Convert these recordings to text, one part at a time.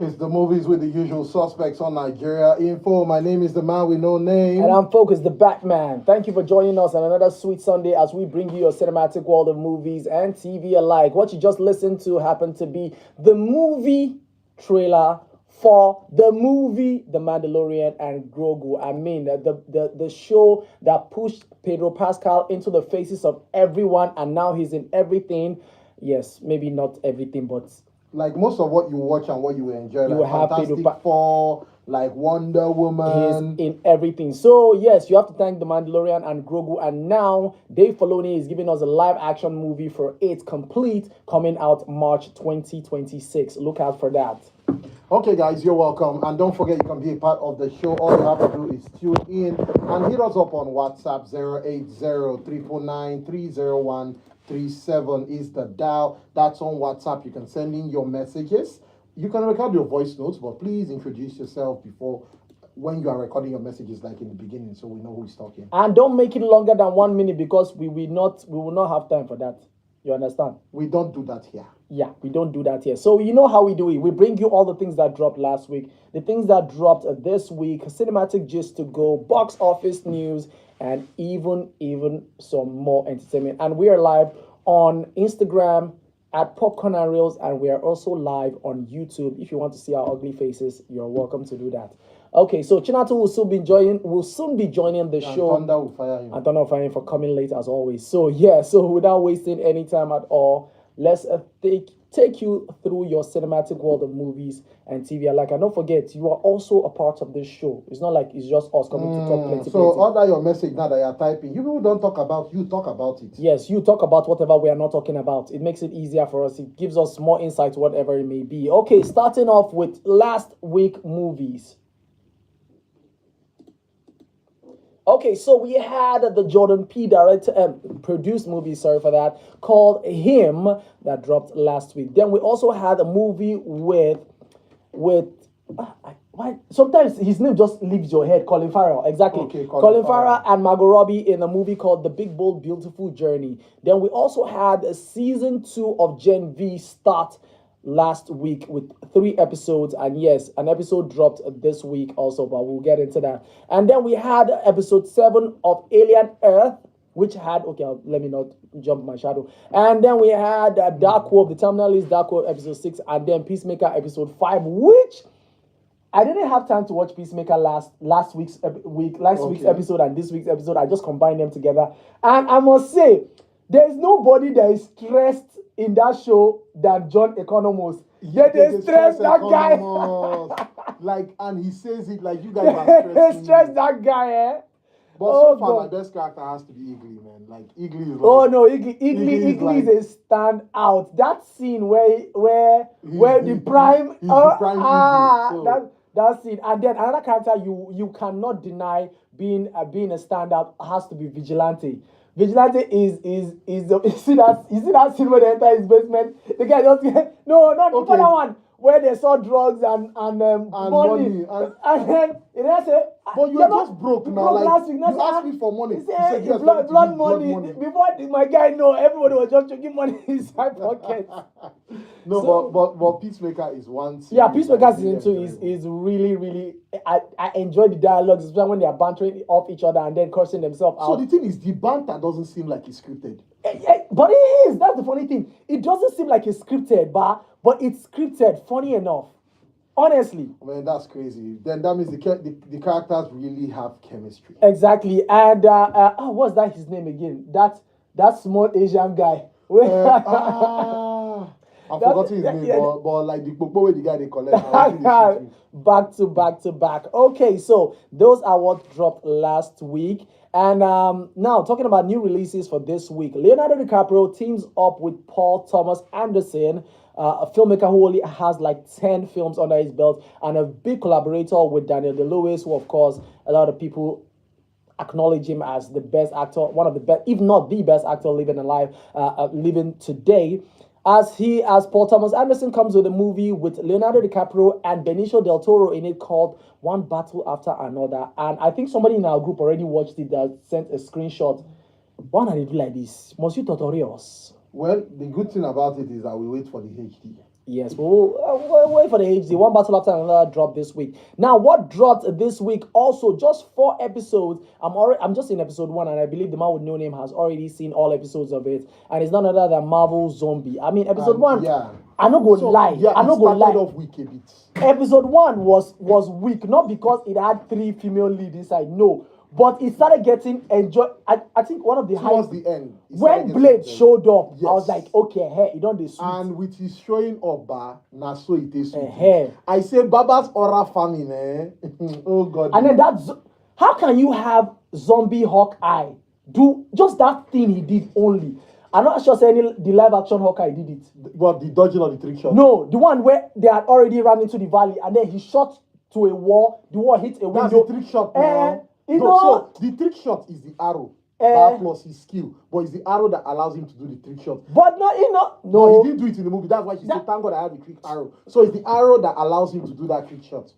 It's the movies with the usual suspects on Nigeria Info. My name is the man with no name. And I'm Focus, the Batman. Thank you for joining us on another sweet Sunday as we bring you your cinematic world of movies and TV alike. What you just listened to happened to be the movie trailer for the movie The Mandalorian and Grogu. I mean, the show that pushed Pedro Pascal into the faces of everyone, and now he's in everything. Yes, maybe not everything, but like most of what you watch and what you enjoy, you like have Fantastic Four, like Wonder Woman. He's in everything. So yes, you have to thank the Mandalorian and Grogu, and now Dave Filoni is giving us a live action movie for it complete, coming out March 2026. Look out for that. Okay, guys, you're welcome. And don't forget, you can be a part of the show. All you have to do is tune in and hit us up on WhatsApp. 080-349-30137 is the dial. That's on WhatsApp. You can send in your messages. You can record your voice notes, but please introduce yourself before when you are recording your messages, like in the beginning, so we know who is talking. And don't make it longer than 1 minute, because we will not have time for that. You understand? We don't do that here. Yeah, we don't do that here. So you know how we do it. We bring you all the things that dropped last week, the things that dropped this week, cinematic gist to go, box office news, and even some more entertainment. And we are live on Instagram at Popcorn and Reels, and we are also live on YouTube. If you want to see our ugly faces, you're welcome to do that. Okay, so Chinatu will soon be joining the show. Thunder will fire him. And Thunder will fire him for coming late as always. So yeah, so without wasting any time at all, let's take you through your cinematic world of movies and TV. And don't forget, you are also a part of this show. It's not like it's just us coming to talk plenty. So order your message now that you're typing. You people don't talk about, you talk about it. Yes, you talk about whatever we are not talking about. It makes it easier for us. It gives us more insight, whatever it may be. Okay, starting off with last week movies. Okay, so we had the Jordan P. produced movie, sorry for that, called Him, that dropped last week. Then we also had a movie with sometimes his name just leaves your head, Colin Farrell, exactly. Okay, Colin Farrell and Margot Robbie in a movie called The Big Bold Beautiful Journey. Then we also had season 2 of Gen V start last week with 3 episodes, and yes, an episode dropped this week also, but we'll get into that. And then we had episode 7 of Alien Earth, which had, let me not jump my shadow. And then we had Dark Hope, the terminal is Dark Hope episode 6, and then Peacemaker episode 5, which I didn't have time to watch Peacemaker last week's episode and this week's episode. I just combined them together, and I must say, there is nobody that is stressed in that show than John Economos. Yeah, they stress that guy. And he says it like, you guys are stressing. They stress that guy, eh? But so far, my best character has to be Igly, man. Like, Igly is like... Oh, no, Igly is a standout. That scene where the prime... That scene. And then another character you cannot deny being a standout has to be Vigilante. Vigilante is you see that scene where they enter his basement? The guy just no, not the other one where they saw drugs and money. And then they say, but you're just broke now. Like, you asked me for money. He said, yes, blood money. Before my guy know, everybody was just chucking money inside pockets. But Peacemaker is one. Yeah, Peacemaker season 2 is really. I enjoy the dialogues, especially when they are bantering off each other and then cursing themselves out. So the thing is, the banter doesn't seem like it's scripted. But it is. That's the funny thing. It doesn't seem like it's scripted, but it's scripted. Funny enough. Honestly. Man, that's crazy. Then that means the characters really have chemistry. Exactly. And what's that his name again? That small Asian guy. I've forgotten his name, but like the way the guy they collect. Back to back. Okay, so those are what dropped last week. And now talking about new releases for this week, Leonardo DiCaprio teams up with Paul Thomas Anderson, a filmmaker who only has like 10 films under his belt, and a big collaborator with Daniel Day-Lewis, who of course a lot of people acknowledge him as the best actor, one of the best, if not the best actor living today. As Paul Thomas Anderson comes with a movie with Leonardo DiCaprio and Benicio del Toro in it called One Battle After Another. And I think somebody in our group already watched it that sent a screenshot. Why not they do like this? Monsieur Tutorials. Well, the good thing about it is that we wait for the HD. Yes, we'll wait for the HD. One battle after another drop this week. Now, what dropped this week? Also, just 4 episodes. I'm just in episode 1, and I believe the man with no name has already seen all episodes of it. And it's none other than Marvel Zombie. I mean, episode 1. Yeah. I'm not gonna lie. Yeah, I'm not gonna started lie. off weak a bit. Episode 1 was weak, not because it had 3 female leads inside. No. But it started getting enjoy. I think one of the Towards highlights the end. when Blade showed up, Yes. I was like, okay, hey, you don't this. And with his showing up, na so it is. Hey. I say Baba's aura famine, eh? Oh God. And then how can you have zombie Hawkeye do just that thing he did only? I'm not sure saying the live action Hawkeye did it. What, the dodging or the trick shot? No, the one where they had already run into the valley and then he shot to a wall. The wall hit a window. That's the trick shot. So the trick shot is the arrow. That plus his skill, but it's the arrow that allows him to do the trick shot. But No, he didn't do it in the movie. That's why she said, "Thank God I have the quick arrow." So it's the arrow that allows him to do that trick shot.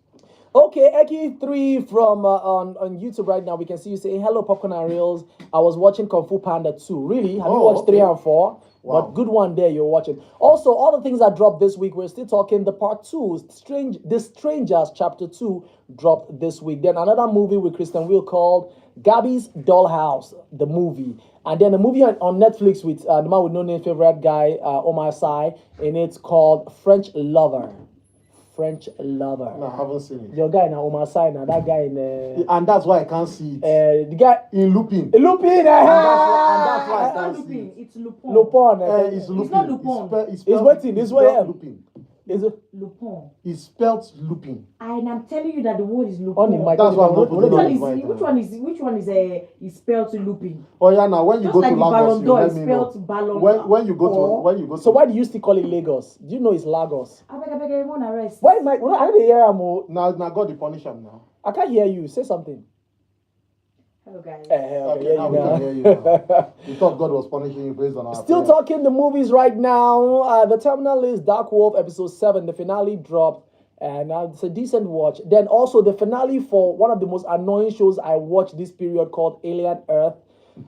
Okay, Eki3 from on YouTube right now. We can see you saying hello, Popcorn and Reels. I was watching Kung Fu Panda 2. Really? Have you watched 3 and 4? Wow. But good one there you're watching. Also, all the things that dropped this week, we're still talking the part 2, The Strangers Chapter 2 dropped this week. Then another movie with Kristen Wiig called Gabby's Dollhouse, the movie. And then a movie on Netflix with the man with no name favorite guy, Omar Sy, and it's called French Lover. No, I haven't seen it. Your guy now, Omar Sy, now that guy in And that's why I can't see it. the guy In Lupin. Lupin, And that's why I It's not can't see Lupin, it. it's Lupin. Lupin. It's Lupin. not Lupin. It's waiting, it's where I am. Lupin. Is it Lupin. It's spelled Lupin. And I'm telling you that the word is Lupin. on the mic? That's why I'm not Which putting one on is the mic. which one is spelled to Lupin? Oh yeah, now when you Just go like to the Lagos, Ballon you d'Or let is me know. spelled Ballon When you go to So why do you still call it Lagos? Do you know it's Lagos? I beg, everyone arrest. Why am I don't hear him, oh. now God the punish him now. I can't hear you. Say something. Hello guys. Okay, now we can hear you now. You thought God was punishing you based on our Still prayer. talking the movies right now. The terminal is Dark Wolf episode 7. The finale dropped, and it's a decent watch. Then also the finale for one of the most annoying shows I watched this period called Alien Earth.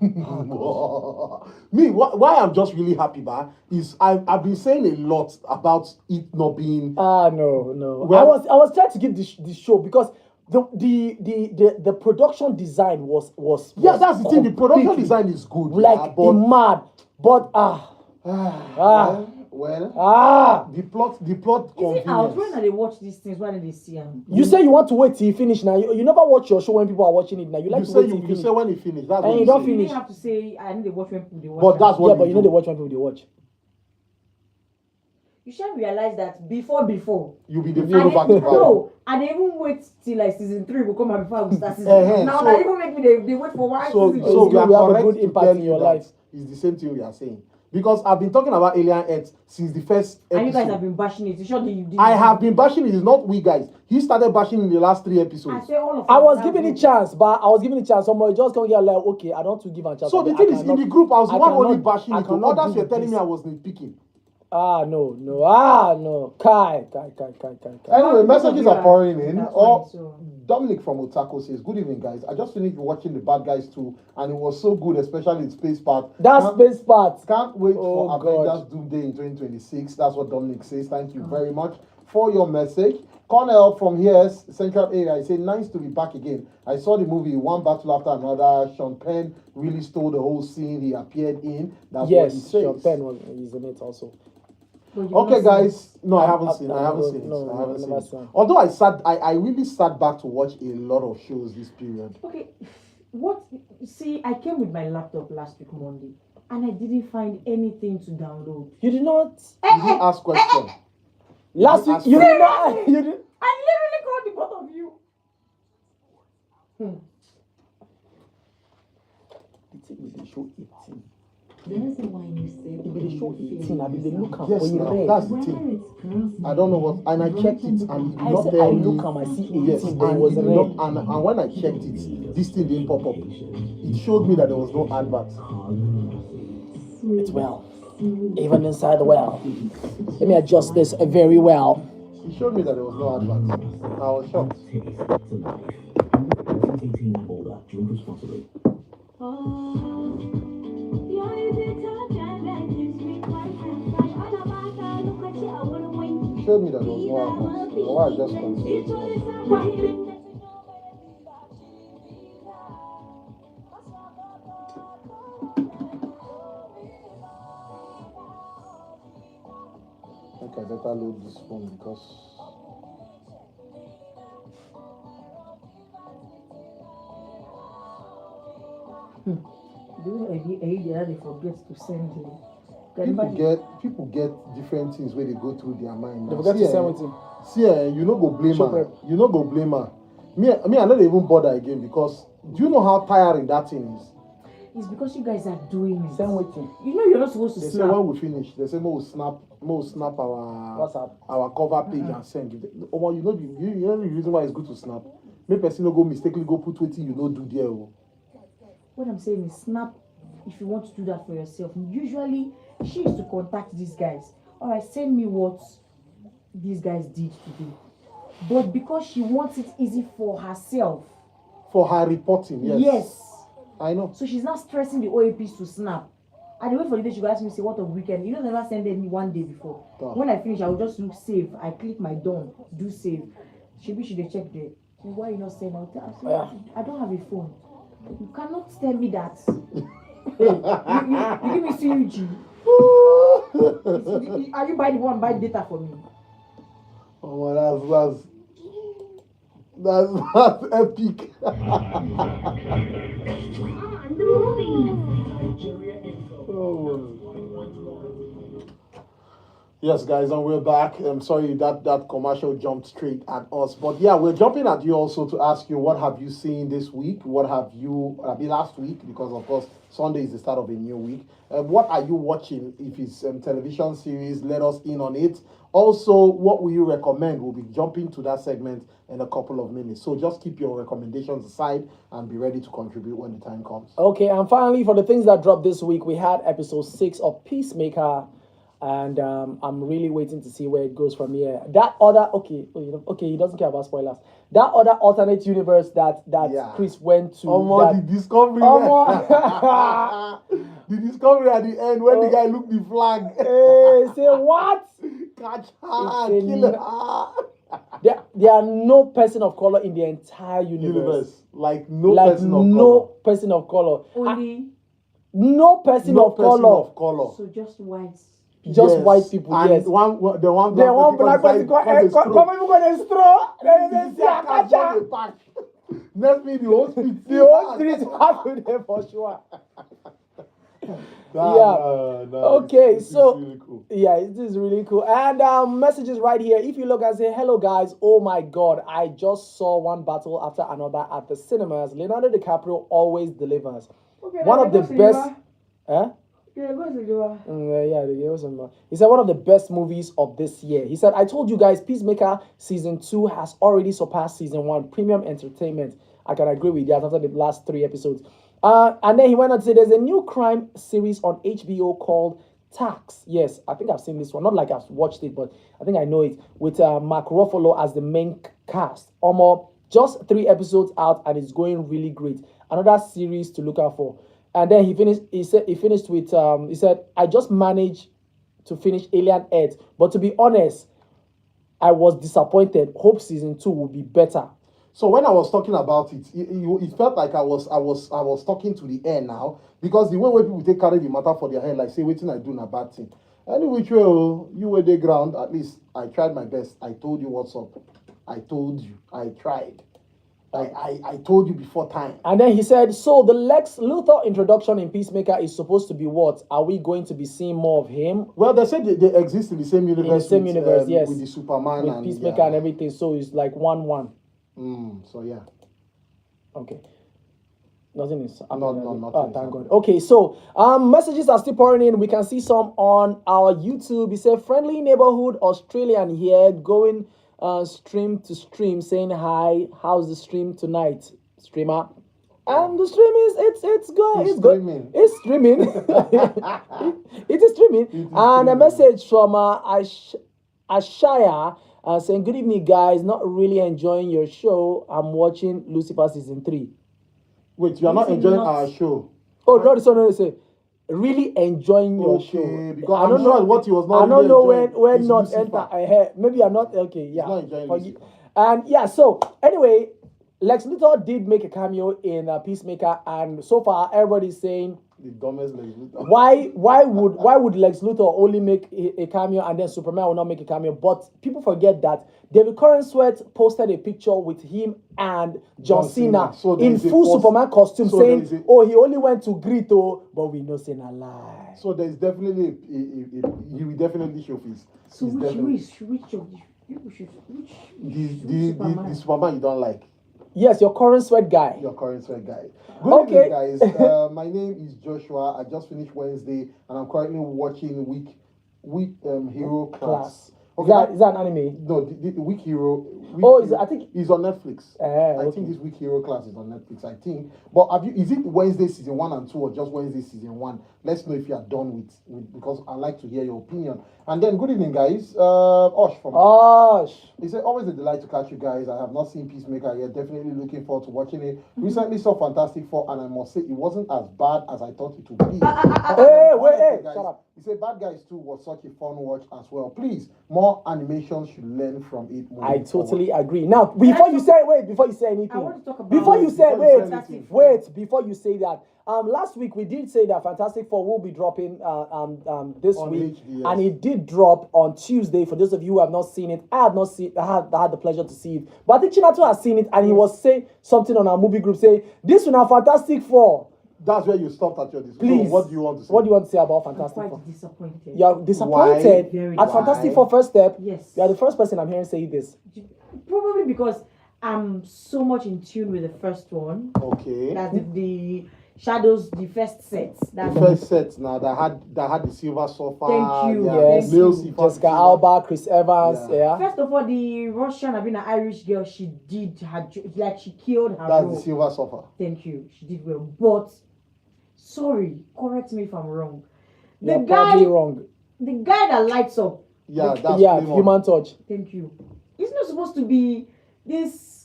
Me, why I'm just really happy, is I've been saying a lot about it not being. No. Well, I was trying to give the show because the production design was that's the thing. The production completely, design is good, like but mad, but the plot Is it out? When convenience. are they watch these things? When are they see them? You say you want to wait till you finish now. You never watch your show when people are watching it now. You like to wait till you You finish. say when it finished. That's And what you don't say. You finish. didn't have to say I need to watch when people they watch. But them. that's what Yeah, but you know do. they watch when people they watch. You should realize that before. You be the And follow back to back. no, and they even wait till like season 3 will come out before we start season. Now so- that even make me they wait for one So season. we You are have a correct good to impact tell in you your that life. it's the same thing we are saying. Because I've been talking about Alien Earth since the first episode. And you guys have been bashing it. You sure you did. I have been bashing it. It's not we guys. He started bashing in the last 3 I episodes. say all of I us was have giving it group. chance, but I was giving it chance. Somebody just gonna get like, okay, I don't want to give a chance. So the I thing is, in cannot- the group, I was the I one only cannot- bashing I it. cannot Others do were telling this. me I was nitpicking. No. Kai. Anyway, messages are pouring in. That's Or fine, so. Dominic from Otako says, "Good evening, guys. I just finished watching The Bad Guys 2, and it was so good, especially in space part. That space part. Can't wait Oh, for God. Avengers Doomsday in 2026. That's what Dominic says. Thank you very much for your message. Cornell from here, Central Area, I say, nice to be back again. I saw the movie one battle after another. Sean Penn really stole the whole scene he appeared in. That's what he Yes, says. Sean Penn is in it also. But you've Okay, not seen guys. No, I haven't seen. no, I haven't seen it. no, I haven't I've seen never it. seen. Although I really sat back to watch a lot of shows this period. it. Okay, what? See, I came with my laptop last week Monday, and I didn't find anything to download. You did not. You didn't ask questions. Last week you did not. You did. I literally called the both of you. The thing is, they show 18. The reason why you say If they show 18, I mean they look at Yes, when you now, read. that's the thing. I don't know what, and I checked it, and it did I not said tell I me. look and I see 18. Yes, and and, it was it did red. not, and when I checked it, this thing didn't pop up. It showed me that there was no advert. It's well. Even inside the well. Let me adjust this very well. It showed me that there was no advert. I was shocked. 18 and older, drink responsibly. Oh, the only thing touch and make you sweet. You showed me that there was no advert. Why I just considered it. I think I better load this phone because They forget to send it. people get different things where they go through their mind. They Now. forget to send with him. See, you no go blame Show her. prep. You no go blame her. Me, I not even bother again because do you know how tiring that thing is? It's because you guys are doing it. Send with him. You know you're not supposed to They say snap. when we finish, they say we'll snap our WhatsApp. our cover page and send you. Oh, you know the reason why it's good to snap. Make person no go mistakenly go put wetin you no do there. Oh. What I'm saying is snap if you want to do that for yourself. Usually she used to contact these guys. Alright, send me what these guys did today. But because she wants it easy for herself. For her reporting, yes. I know. So she's not stressing the OAPs to snap. And the way for the day she go ask me, say, what a weekend. You know, never send me one day before. When I finish, I will just look save. I click my done, do save. She should check the why you not saying I don't have a phone. You cannot tell me that. you give me CUG. Are you buy the one buy data for me? Oh, that's epic. Oh. Yes, guys, and we're back. I'm sorry that commercial jumped straight at us, but yeah, we're jumping at you also to ask you what have you seen this week? What have you last week? Because of course Sunday is the start of a new week. What are you watching? If it's television series, let us in on it. Also, what will you recommend? We'll be jumping to that segment in a couple of minutes. So just keep your recommendations aside and be ready to contribute when the time comes. Okay, and finally, for the things that dropped this week, we had episode 6 of Peacemaker. And I'm really waiting to see where it goes from here. That other he doesn't care about spoilers. That other alternate universe that Chris went to. The discovery. The discovery at the end when the guy looked the flag. Hey, say what? Catch her, kill her. There are no person of color in the entire universe. Like no person of color. Person of color. Only no person of color. So just whites. Just white people, and yes. The one black person come even going to straw. Then they say, "Akacha." Let me the whole street. The whole street have there for sure. Okay, so really cool. Yeah, it is really cool. And messages right here. If you look and say, "Hello guys, oh my God, I just saw one battle after another at the cinemas. Leonardo DiCaprio always delivers. Okay, one of the best." Yeah, he said one of the best movies of this year. He said, "I told you guys, Peacemaker season 2 has already surpassed season 1. Premium entertainment." I can agree with that after the last 3 episodes. And then he went on to say, "There's a new crime series on HBO called Tax." Yes, I think I've seen this one. Not like I've watched it, but I think I know it. With Mark Ruffalo as the main cast. Just 3 episodes out, and it's going really great. Another series to look out for. And then he finished with, he said, "I just managed to finish Alien Earth. But to be honest, I was disappointed. Hope season 2 will be better." So when I was talking about it, it felt like I was talking to the air now. Because the way people take carry the matter for their head, like say, waiting I do na bad thing. Anyway, you were the ground. At least I tried my best. I told you what's up. I told you. I tried. I told you before time. And then he said, "So the Lex Luthor introduction in Peacemaker is supposed to be what? Are we going to be seeing more of him?" Well, they said they exist in the same universe. In the same universe, yes. With the Superman with and Peacemaker and everything. So it's like 1-1. So yeah. Okay. Nothing is nothing. Thank God. Okay, so messages are still pouring in. We can see some on our YouTube. He said, "Friendly neighborhood Australian here, going stream to stream, saying hi. How's the stream tonight, streamer?" And the stream is it's good. It's good. It's streaming. It is streaming. And a message from Ashaya saying, "Good evening, guys. Not really enjoying your show. I'm watching Lucifer season 3. Wait, you are not enjoying our show? Oh, no, sorry. really enjoying your Okay, show. because I I'm don't sure know what he was not I don't really know enjoying when is not Lucifer. enter ahead. Maybe I'm not okay. Yeah. not enjoying Forgi- Lucifer. And yeah, so anyway, Lex Luthor did make a cameo in Peacemaker, and so far everybody's saying The dumbest Lex Luthor. why would Lex Luthor only make a cameo and then Superman will not make a cameo? But people forget that David Curran Sweat posted a picture with him and John Cena So there in is a full Superman costume, so there saying, is a- "Oh, he only went to greet, but we know saying a lie." So there's definitely he will definitely show face. So He's which definitely- which of the people should which the Superman you don't like. Yes, your Curran Sweat guy. Your current sweat guy. Good Okay. evening, guys. My name is Joshua. I just finished Wednesday, and I'm currently watching Week Hero Class. Okay, Is that an anime? no, the Week Hero. I think it's on Netflix. I okay. think this Week Hero Class is on Netflix. I think. But is it Wednesday season 1 and 2 or just Wednesday season 1? Let's know if you are done with because I like to hear your opinion. And then good evening, guys. Osh from. It's always a delight to catch you guys. I have not seen Peacemaker yet. Definitely looking forward to watching it. Recently saw Fantastic Four, and I must say it wasn't as bad as I thought it would be. Hey, Guys, shut up. He said Bad Guys 2 was such a fun watch as well. Please, more animation should learn from it. I totally agree. Now, before you say anything, I want to talk about before you say Fantastic Four. before you say that, last week we did say that Fantastic Four will be dropping this On week, HD, yes. and it did drop on Tuesday. For those of you who have not seen it, I have not seen. I had the pleasure to see it, but I think Chinato has seen it, and he was saying something on our movie group saying this one are Fantastic Four. That's where you stopped at your discussion. Please, So what do you want to say? What do you want to say about I'm Fantastic Four? quite disappointed. You're disappointed Why? Very at Fantastic why? Four first step. Yes. You are the first person I'm hearing say this. Probably because I'm so much in tune with the first one. Okay. That's the Shadows, the first set. That's The first set now that had the Silver Surfer. Thank you. Yeah, Yes. male Thank you. Silver Jessica Surfer. Alba, Chris Evans, Yeah. yeah. First of all, the Russian, I mean, an Irish girl, she did her like she killed her That's role. the Silver Surfer. Thank you, she did well. But sorry, correct me if I'm wrong. The You're guy, probably wrong. the guy that lights up. Yeah, the- that's Yeah, Flame On. Human Touch. Thank you. It's not supposed to be this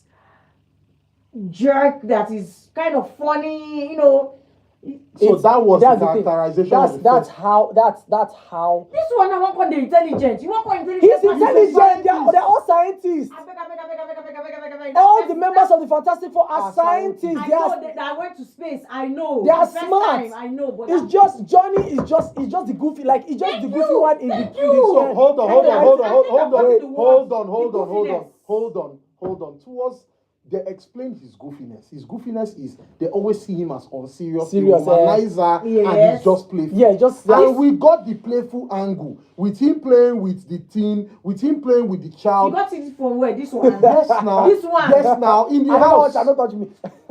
jerk that is kind of funny, you know. So that was the that's thing. characterization of the That's first. how This one, I want the intelligent. You want intelligent? he's person? intelligent. They're all scientists. I beg. All the members of the Fantastic Four are Are scientists. scientists. I They know are, that I went to space. I know. They are The first smart. time, I know, but it's just Johnny is just the goofy, like it's just Thank the goofy you, one in the thank in the you. chair. Hold on. Towards they explained his goofiness. His goofiness is they always see him as unserious, Serious, humanizer, and Yes. he's just playful. Yeah, just And we got the playful angle with him playing with the teen, with him playing with the you child. got it from where? This one. Yes, now. This one. Yes, now. In the house. I don't touch me.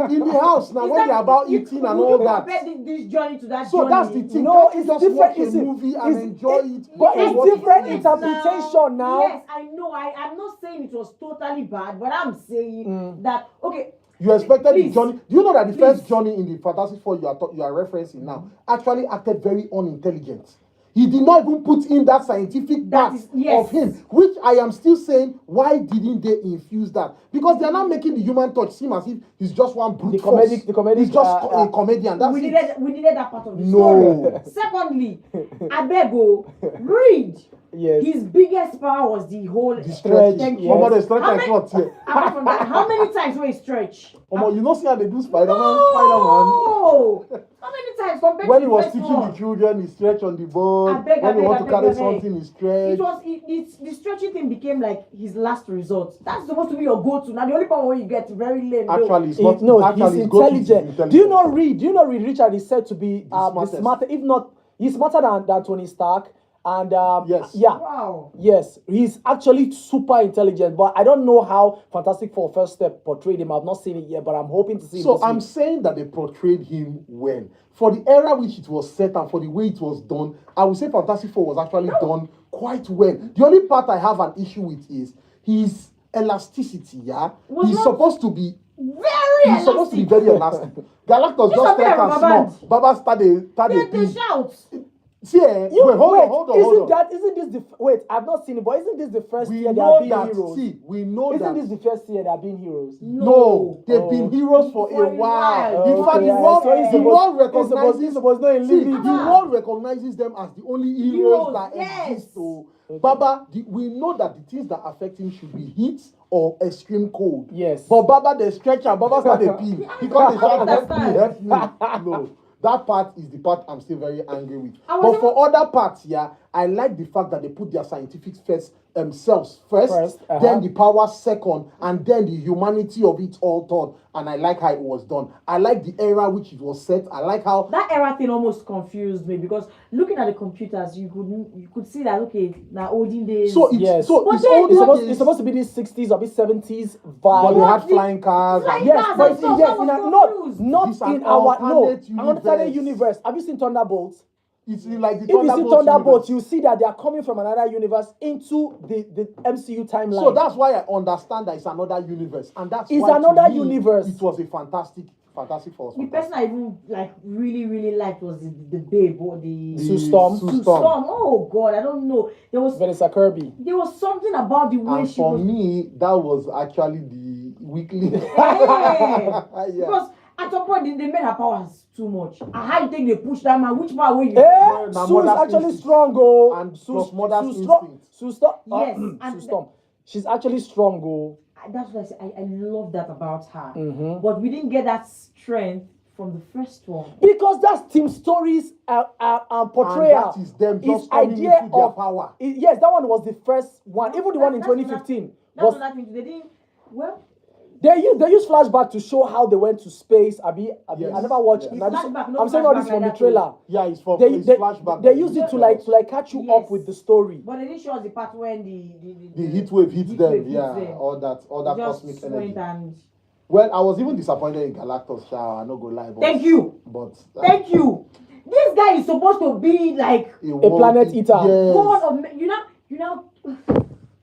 In the house now. Is When that- they're about you- eating and would all you that. compare this journey to that So journey? that's the thing. No, Can't you it's just different. watch a You see, movie and enjoy it. But for it's what it different is? interpretation now. Yes, I know. I'm not saying it was totally bad, but I'm saying that okay. You expected Please. the Johnny. Do you know that the Please. first Johnny in the Fantastic Four you are referencing now actually acted very unintelligent? He did not even put in that scientific That part is- yes. of him, which I am still saying, why didn't they infuse that? Because they are not making the Human Touch seem as if he's just one brute force. The comedic, He's just a comedian. That's we it. needed that part of the No. story. Secondly, Abego, read. Yes. His biggest power was the whole The stretch. Thank you. Yes. Omo, the stretch How I many- caught here. Apart from that, how many times will he stretch? Omo, you know see how they do Spider-Man? No! How many times compared When to he was the first teaching one? the children, he stretched on the board. I beg, When he want I to beg, carry I beg. something, he stretched. The stretching thing became like his last resort. That's supposed to be your go-to. Now the only part where you get very lame. though. Actually, it's not. No, actually, he's his go-to is intelligent. Do you know Reed? Do you know Reed Richard is said to be the smartest. smartest, if not he's smarter than Tony Stark. And Yes. yeah. Wow. Yes, he's actually super intelligent, but I don't know how Fantastic Four First Step portrayed him. I've not seen it yet, but I'm hoping to see it. So this I'm week. saying that they portrayed him well. For the era which it was set and for the way it was done, I would say Fantastic Four was actually done quite well. The only part I have an issue with is his elasticity, yeah? Was He's not- supposed to be Very he's supposed to be elastic. very elastic. Galactus This just one be start a and rubber small. band. Baba started They shout. See, You, wait, hold on. Isn't this the wait? I've not seen it, but isn't this the first We year they know are being that. heroes? See, we know Isn't that. this the first year they are being heroes? No, they've Oh. been heroes for a while. In fact, the world recognizes. the world recognizes them as the only heroes that exist. So, Okay. Baba, we know that the things that affect him should be heat or extreme cold. Yes. But Baba, the stretcher, Baba started peel because they shout, help me. No. That part is the part I'm still very angry with. But for other parts, yeah, I like the fact that they put their scientific themselves first, then the power second, and then the humanity of it all third. And I like how it was done. I like the era which it was set. I like how that era thing almost confused me because looking at the computers, you could see that now olden days. So it's supposed to be the 60s or the 70s vibe. But they had flying cars. Not in our alternate universe. Have you seen Thunderbolts? It's like the if you see Thunderbolts, you see that they are coming from another universe into the MCU timeline. So that's why I understand that it's another universe, and that's it's why another to me, universe. It was a fantastic force. The person I even really liked was the babe or the Sue Storm. Oh God, I don't know. There was Vanessa Kirby. There was something about the way she was. For me, that was actually the weekly. Because at some point they made her powers too much. And how you think they push that man? Which power will you? Sue is actually strong, oh. And plus mother's instinct. Sue Storm. Yes. Sue Storm. She's actually strong, oh. That's what I say. I love that about her. Mm-hmm. But we didn't get that strength from the first one. Because that's Team Story's portrayal. And that is them just coming into their power. Yes, that one was the first one. Even the one in 2015. That's what they didn't. Well. They use flashback to show how they went to space. Yes. I never watched. Yes. I'm saying all this from the trailer. Yeah, it's from flashback. They used it to like catch you up with the story. But they didn't show us the part when the heat wave hits them. All that cosmic energy. Well, I was even disappointed in Galactus. I no go lie. Thank you. But thank you. This guy is supposed to be like a planet eater. Yes. God of you know.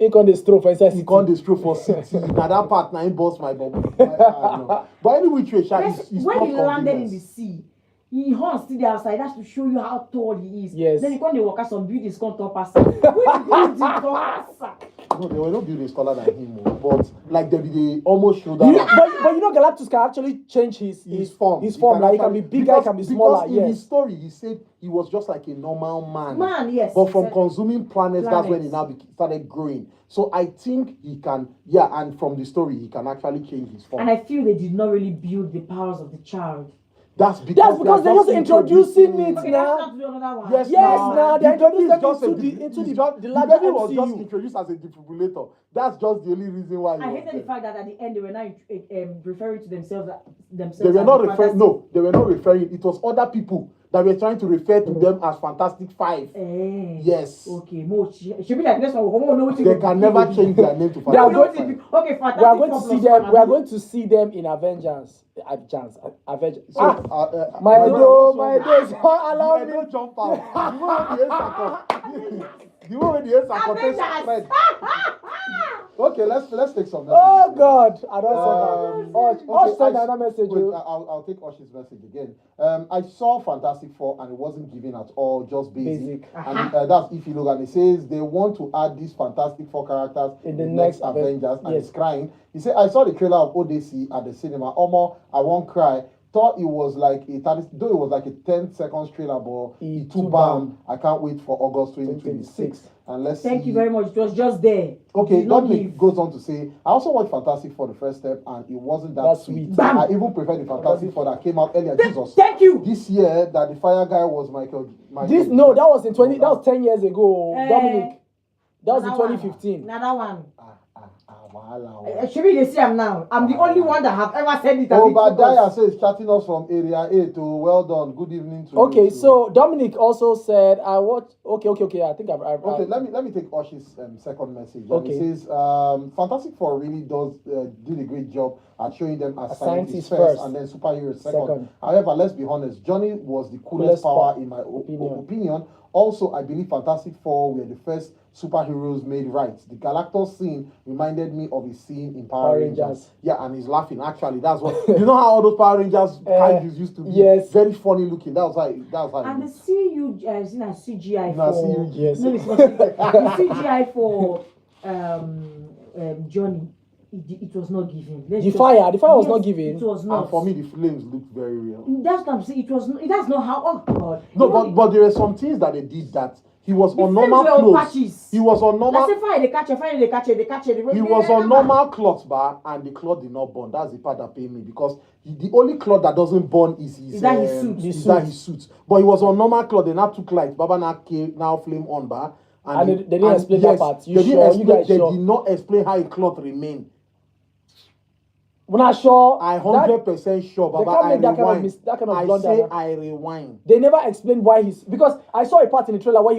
He can't destroy for He can't destroy for city. Now that part, now he boss my bubble. But anyway, when he landed in the sea, he hunts to the outside. That's to show you how tall he is. Yes. Then he can't walk out some buildings come top us. No, there were no buildings taller than him, but like they almost showed that. But you know, Galactus can actually change his form. His form, like he can be bigger, he can be smaller. Because in his story, he said he was just like a normal man. Yes. But from consuming planets, that's when he now started growing. So I think he can, and from the story, he can actually change his form. And I feel they did not really build the powers of the child. That's because they're just introducing it now. Yes, they're introducing it into the larger baby was MCU. just introduced as a defibrillator. That's just the only reason why. I hated the fact that at the end they were not referring to themselves. They were not referring. No, they were not referring. It was other people that were trying to refer to them as Fantastic Five. Yes. Okay, should be like this one. They can never change their name to Fantastic Five. Okay, we are going to see them. We are going to see them in Avengers. Avengers. My days. Allow me to jump out. You already spread. Okay, let's take some messages. Oh God, I don't send another message. I'll take Osh's message again. I saw Fantastic Four and it wasn't given at all, just basic. And that's Ify Logan. It says they want to add these Fantastic Four characters in the next Avengers, and he's crying. He said, I saw the trailer of Odyssey at the cinema. Omo, I won't cry. Thought it was like a 10 seconds trailer, but it too bam. I can't wait for August 2026. And let's Thank you very much. It was just there. Okay, Dominic goes on to say, I also watched Fantastic Four the first step and it wasn't that sweet. I even prefer the Fantastic Four that came out earlier. Jesus. Thank you. This year that the fire guy was Michael. That was in 20. That was 10 years ago. Dominic. That was in 2015. Another one. Should we see him now? I'm the only one that have ever said it. Obadiah says chatting us from area A to well done. Good evening to you. Okay, so Dominic also said I watched. Okay. I think I've okay, let me take Osh's second message. Okay. It says Fantastic Four really did a great job at showing them as scientists first and then superheroes second. However, let's be honest, Johnny was the coolest power in my opinion. Also, I believe Fantastic Four were the first superheroes made right. The Galactus scene reminded me of a scene in Power Rangers. Yeah, and he's laughing. Actually, that's what you know how all those Power Rangers kaijus used to be. Yes. Very funny looking. That was how. And the CU, seen as CGI No, for. CU, yes. No, it's not CGI. The CGI for Johnny. It was not given. The fire was yes, not given. It was not. And for me, the flames looked very real. That's what I'm saying. It was. That's not how. Oh God. No, but there were some things that they did that he was the on normal flames were on clothes. patches. He was on normal. I say fire, they catch it. He was on normal cloth bar, and the cloth did not burn. That's the part that paid me because the only cloth that doesn't burn is his. Is that his suit? Is that his suit? But he was on normal cloth. They now took light. Baba now flame on bar. And they didn't explain that part. They did sure? not explain how a cloth remained. We're not sure. I 100% sure, Baba. They can't make that kind of blunder. I say I rewind. They never explained why he's because I saw a part in the trailer where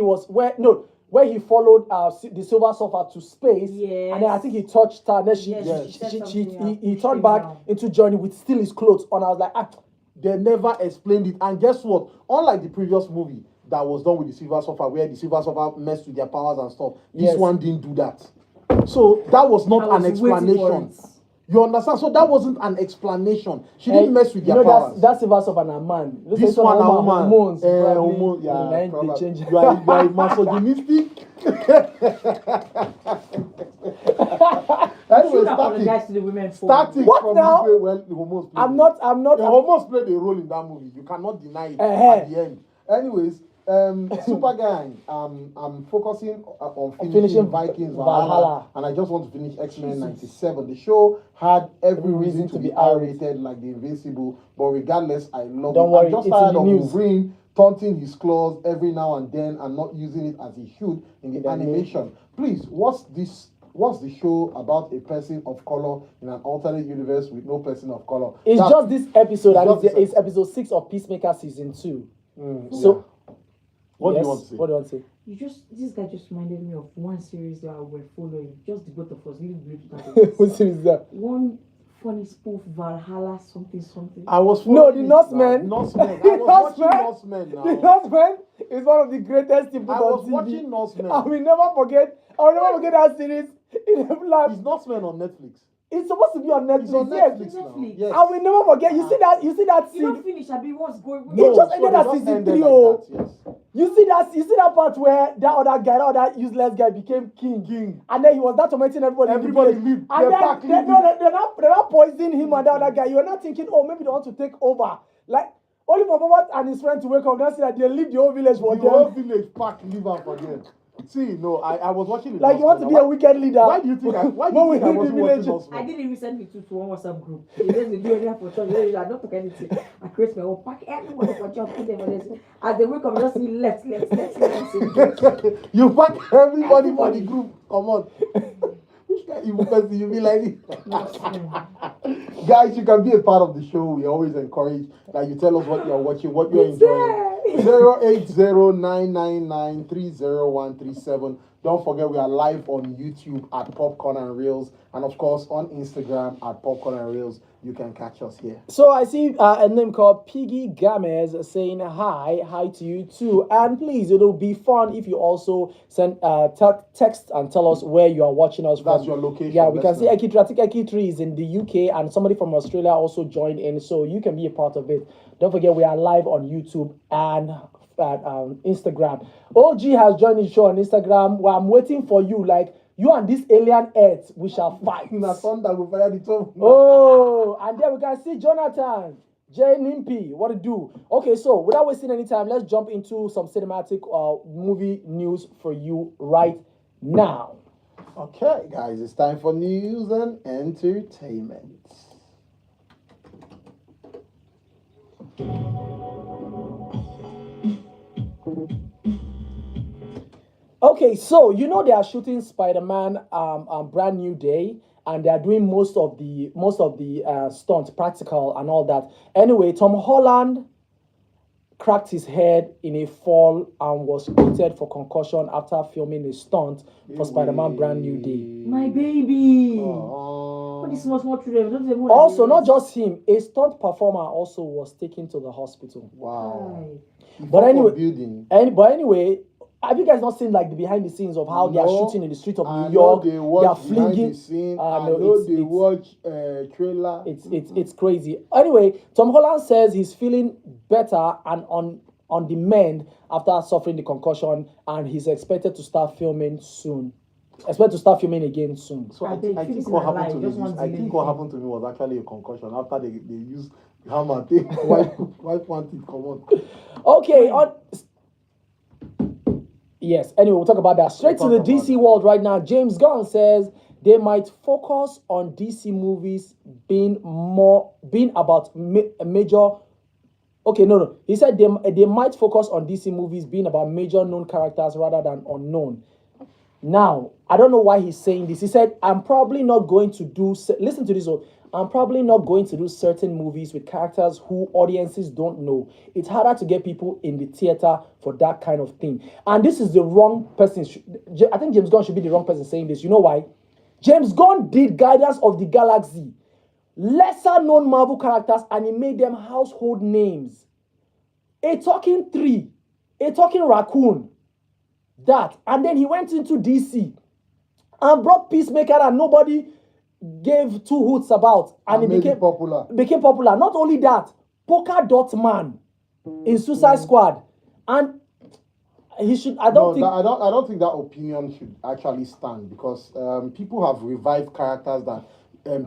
he followed the Silver Surfer to space, yes. And then I think he touched her. And then he turned back into Johnny with still his clothes on. I was like, They never explained it, and guess what? Unlike the previous movie that was done with the Silver Surfer, where the Silver Surfer messed with their powers and stuff, this one didn't do that. So that was not an explanation. You understand? So that wasn't an explanation. She didn't mess with their powers. That's Silver Surfer and a man. This one a woman. Hormones. You are misogynistic. Anyway, apologize to the women for starting what from now? The hormones I'm not. The hormones played a role in that movie. You cannot deny it at the end. Anyways, Super Gang. I'm focusing on finishing Vikings Valhalla, and I just want to finish X-Men 97. The show had every reason to be R-rated, like The Invincible, but regardless, I love it. Worry, I'm just tired of Wolverine taunting his claws every now and then and not using it as he should in the animation. Please, what's the show about a person of color in an alternate universe with no person of color? It's just this episode, and it's episode 6 of Peacemaker season 2. So. What do you want to say? What do you want to say? This guy just reminded me of one series that we're following. Just the both of us. What series is that? One funny spoof, Valhalla something. I was the Norsemen. Norsemen. I was watching Norsemen now. The Norsemen is one of the greatest people I was on TV. watching Norsemen. I will never forget that series in the life. Is Norsemen on Netflix? It's supposed to be on Netflix. It's on Netflix now. Yes. I will never forget. You see that scene. You don't finish, Abi. What's going on? It just ended at season 3. Yes. You see that part where that other useless guy became king. And then he was not tormenting everybody. Leave. And they're not poisoning him and the other guy. You're not thinking, oh, maybe they want to take over. Like, only for Bobat and his friend to wake up. That's that they leave the whole village for them. The whole village packed liver for them. See, no, I was watching it. Like, you want to be a wicked leader. Why do you think I wasn't watching Norsemen? I didn't even send me to one WhatsApp group. They just do anything for church. I don't talk anything. I create my own pack everybody for church. Put them on this. As they wake up, just see left. You pack everybody for the group. Come on. Which guy evil person you be like this? Guys, you can be a part of the show. We always encourage that you tell us what you're watching, what you're enjoying. 08099930137. Don't forget we are live on YouTube at Popcorn and Reels, and of course on Instagram at Popcorn and Reels. You can catch us here. So I see a name called Piggy Gamez saying hi to you too, and please, it'll be fun if you also send text and tell us where you are watching us from. That's your location. Yeah, we can see Ekitri. I think Ekitri is in the UK, and somebody from Australia also joined in, so you can be a part of it. Don't forget we are live on YouTube and Instagram. OG has joined the show on Instagram. Well, I'm waiting for you. Like, you and this alien earth, we shall fight. Oh, and then we can see Jonathan, J Nimpi. What to do? Okay, so without wasting any time, let's jump into some cinematic movie news for you right now. Okay, guys, it's time for news and entertainment. Okay, so you know they are shooting Spider-Man Brand New Day, and they are doing most of the stunts, practical and all that. Anyway, Tom Holland cracked his head in a fall and was treated for concussion after filming a stunt for Spider-Man Brand New Day. My baby. Oh. All these small children, don't even Also, not just him, a stunt performer also was taken to the hospital. Wow. But anyway, building. but anyway, have you guys not seen like the behind the scenes of how they are shooting in the street of New York? They are flinging. They watch trailer. It's crazy. Anyway, Tom Holland says he's feeling better and on the mend after suffering the concussion, and he's expected to start filming soon. Expect to start filming again soon. So I think what happened to me. I think what happened to me was actually a concussion after they used hammer. They wipe one teeth. Come on. Okay. Yes. Anyway, we'll talk about that. Straight to the DC world right now. James Gunn says they might focus on DC movies being about major. Okay, no. He said they might focus on DC movies being about major known characters rather than unknown. Now, I don't know why he's saying this. He said, I'm probably not going to do... Listen to this one. I'm probably not going to do certain movies with characters who audiences don't know. It's harder to get people in the theater for that kind of thing. And this is the wrong person. I think James Gunn should be the wrong person saying this. You know why? James Gunn did Guardians of the Galaxy. Lesser known Marvel characters, and he made them household names. A talking tree. A talking raccoon. That. And then he went into DC and brought Peacemaker and nobody gave two hoots about, and he became popular. Not only that, Polka Dot Man in Suicide Squad, and he should. I don't think that opinion should actually stand, because people have revived characters that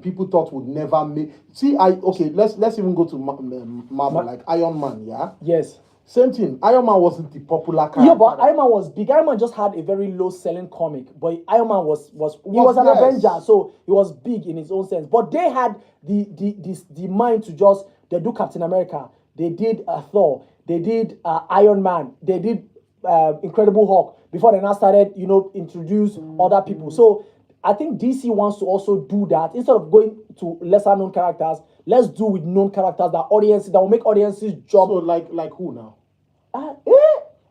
people thought would never make. Let's even go to Marvel, like Iron Man. Yeah. Yes. Same thing. Iron Man wasn't the popular character. Yeah, but Iron Man was big. Iron Man just had a very low-selling comic, but Iron Man was an Avenger, so he was big in his own sense. But they had the mind to just they do Captain America, they did Thor, they did Iron Man, they did Incredible Hulk before they now started introduce other people. So I think DC wants to also do that instead of going to lesser-known characters. Let's do with known characters that will make audiences jump. So like who now?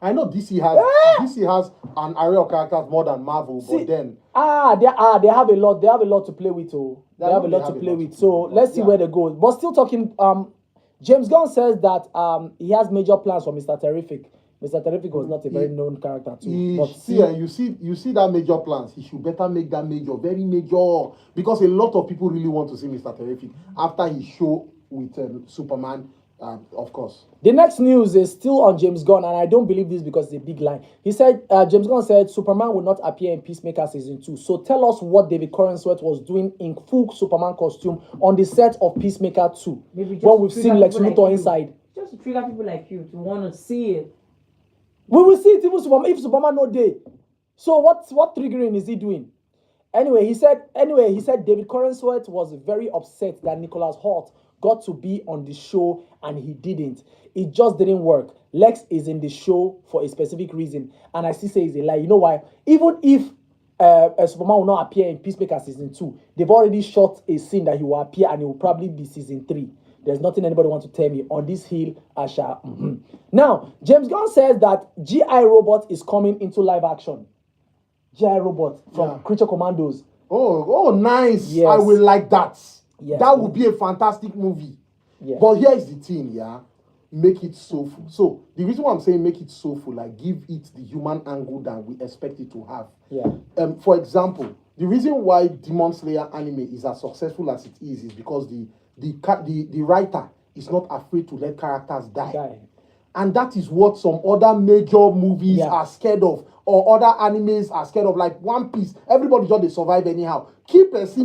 I know DC has an array of characters more than Marvel, but then they have a lot. They have a lot to play with. They have a lot to play with. So let's see where they go. But still talking. James Gunn says that he has major plans for Mr. Terrific. Mr. Terrific was not a very known character too. You see that major plans. He should better make that major, very major, because a lot of people really want to see Mr. Terrific after his show with Superman. Of course. The next news is still on James Gunn, and I don't believe this because it's a big line. He said, James Gunn said Superman will not appear in Peacemaker season 2. So tell us what David Corenswet was doing in full Superman costume on the set of Peacemaker 2. When we've seen Lex Luthor inside. Just to trigger people like you to want to see it. We will see it even if Superman no day. So what triggering is he doing? Anyway, he said David Corenswet was very upset that Nicholas Hoult got to be on the show and he didn't. It just didn't work. Lex is in the show for a specific reason, and I still say it's a lie. You know why? Even if Superman will not appear in Peacemaker season 2, they've already shot a scene that he will appear, and it will probably be season 3. There's nothing anybody wants to tell me. On this hill, I shall. Now, James Gunn says that G.I. Robot is coming into live action. G.I. Robot from Creature Commandos. Oh, nice. Yes. I will like that. Yes. That would be a fantastic movie. Yes. But here's the thing, make it soulful. So the reason why I'm saying make it soulful, like give it the human angle that we expect it to have. Yeah. For example, the reason why Demon Slayer anime is as successful as it is because the writer is not afraid to let characters die. And that is what some other major movies are scared of, or other animes are scared of, like One Piece. Everybody just they survive anyhow. Keep films.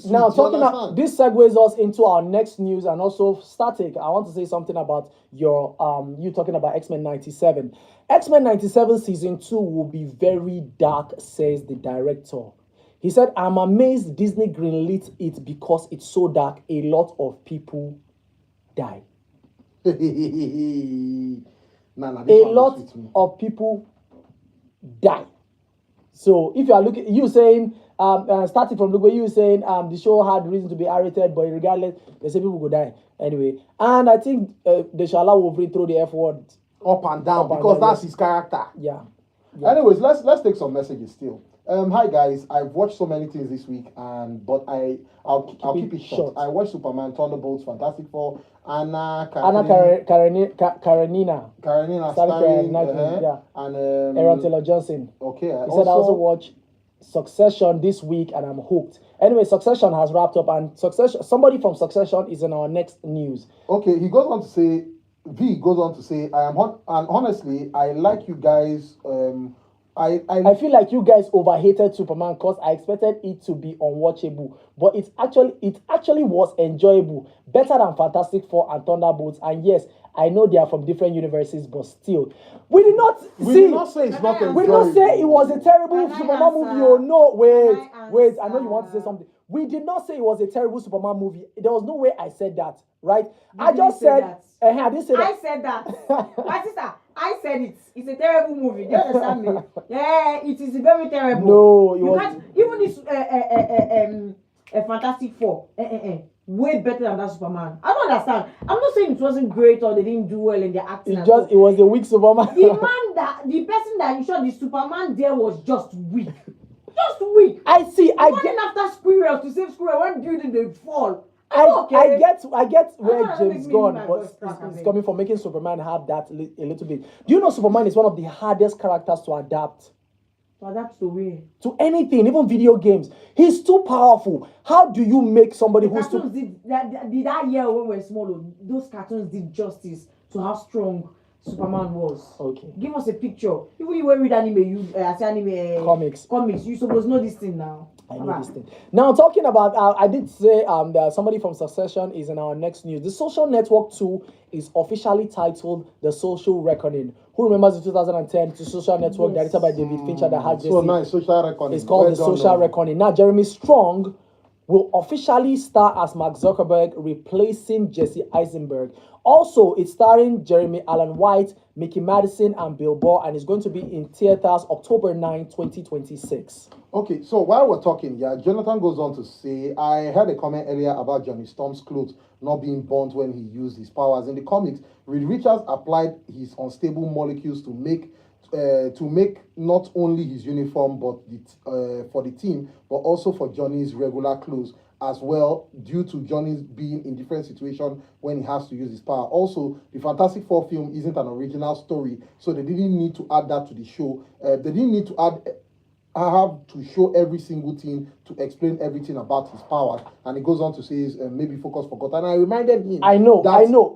Now, this segues us into our next news, and also Static. I want to say something about your you talking about X-Men 97. X-Men 97 season 2 will be very dark, says the director. He said, I'm amazed Disney greenlit it because it's so dark. A lot of people die. A lot of people die. So if you are looking, you saying, starting from the way you saying, the show had reason to be R-rated, but regardless, they say people will die anyway. And I think they shall allow Wolverine throw the F word up and down because that's his character. Yeah. Anyways, let's take some messages still. Hi guys, I've watched so many things this week, but I'll keep it short. I watched Superman, Thunderbolts, Fantastic Four, Karenina starring, and Aaron Taylor Johnson. Okay, He said I also watched Succession this week and I'm hooked. Anyway, Succession has wrapped up, and somebody from Succession is in our next news. Okay, he goes on to say, and honestly, I like you guys. I feel like you guys overhated Superman because I expected it to be unwatchable, but it actually was enjoyable, better than Fantastic Four and Thunderbolts. And yes, I know they are from different universes, but still, we did not say it's not enjoyable. We did not say it was a terrible Superman movie. Oh no, wait! I know you want to say something. We did not say it was a terrible Superman movie. There was no way I said that, right? I just said I didn't say that. I said that. My sister, I said it. It's a terrible movie. Do you understand me? Yeah, it is very terrible. No, you can't even this Fantastic Four. Way better than that Superman. I don't understand. I'm not saying it wasn't great or they didn't do well in their acting. It was a weak Superman. The person that you shot the Superman there was just weak. Just weak. I see. I get after squirrels to save squirrel when building they fall. I get where James Gunn but it's coming from, making Superman have that a little bit. Do you know Superman is one of the hardest characters to adapt? To adapt to where? To anything, even video games. He's too powerful. How do you make somebody who's too... That year when we were small, those cartoons did justice to how strong Superman was. Okay. Give us a picture. Even you read anime, comics. You supposed to know this thing now. I know this thing. Now, talking about, I did say that somebody from Succession is in our next news. The Social Network 2 is officially titled The Social Reckoning. Who remembers the 2010 Social Network, directed by David Fincher, that had so nice, Social Reckoning. It's called The Social Reckoning. Now, Jeremy Strong will officially star as Mark Zuckerberg, replacing Jesse Eisenberg. Also, it's starring Jeremy Allen White, Mickey Madison, and Bill Burr, and it's going to be in theaters October 9, 2026. Okay, so while we're talking, Jonathan goes on to say, I heard a comment earlier about Johnny Storm's clothes not being burnt when he used his powers. In the comics, Reed Richards applied his unstable molecules to make not only his uniform but for the team, but also for Johnny's regular clothes as well, due to Johnny's being in different situations when he has to use his power. Also, the Fantastic Four film isn't an original story, so they didn't need to add that to the show. They didn't need to have to show every single thing to explain everything about his powers. And he goes on to say, maybe focus forgot. And I reminded him. I know,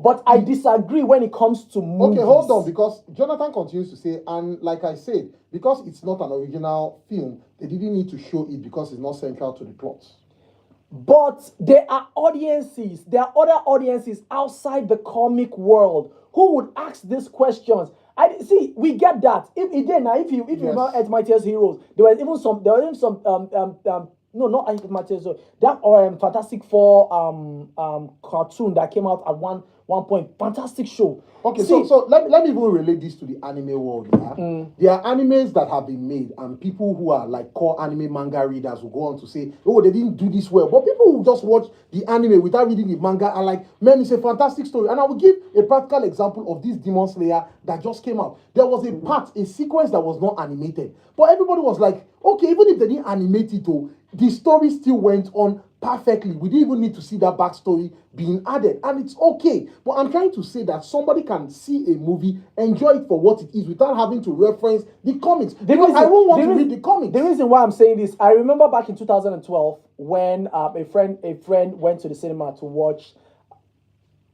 but I disagree when it comes to movies. Okay, hold on, because Jonathan continues to say, and like I said, because it's not an original film, they didn't need to show it because it's not central to the plot. But there are audiences, there are other audiences outside the comic world who would ask these questions. We get that. If you remember Ed Mightiest Heroes, there was even some no, not Ed Mightiest Heroes, that Fantastic Four cartoon that came out at one point. Fantastic show. Okay, so let me even relate this to the anime world. There are animes that have been made, and people who are like core anime manga readers will go on to say, oh, they didn't do this well. But people who just watch the anime without reading the manga are like, man, it's a fantastic story. And I will give a practical example of this Demon Slayer that just came out. There was a sequence that was not animated. But everybody was like, okay, even if they didn't animate it, the story still went on perfectly. We didn't even need to see that backstory being added, and it's okay. But I'm trying to say that somebody can see a movie, enjoy it for what it is, without having to reference the comics. Because I won't want to read the comics. The reason why I'm saying this, I remember back in 2012 when a friend went to the cinema to watch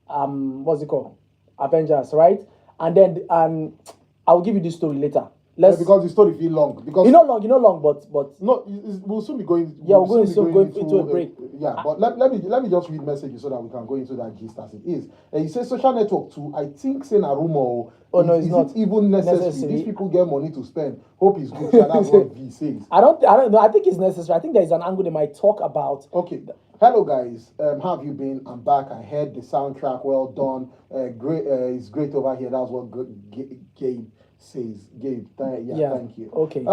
what's it called, Avengers, right? And then I will give you this story later. Because the story feels long. Because you know long, but no, we'll soon be going. We're going into a break. But let me just read messages so that we can go into that gist as it is. He says Social Network 2. I think saying a rumor. Oh no, it's not it even necessary. These people get money to spend. Hope is good. That's what V says. I don't know. I think it's necessary. I think there is an angle they might talk about. Okay. Hello guys. How have you been? I'm back. I heard the soundtrack. Well done. Great. It's great over here. That's what Gabe says. Gabe, thank you. Okay.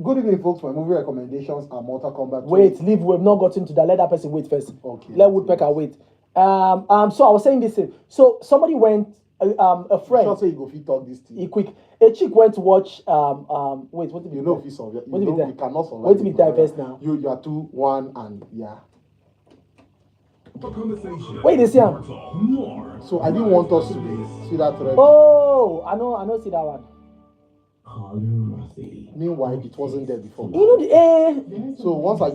Good evening, folks. My movie recommendations are Mortal Kombat. Wait, leave. We've not gotten to that. Let that person wait first. Okay. Let Woodpecker wait. So I was saying this thing. So somebody went a friend. Sure say you go fit talk this thing. Quick. A chick went to watch wait, what did You know if you survive, What you did know we you cannot survive. What did we it, brother. divest now? You are 2-1 and yeah. Wait, they see him. So I didn't want us to see that thread. Oh, I know see that one. Meanwhile, it wasn't there before. You know the So once I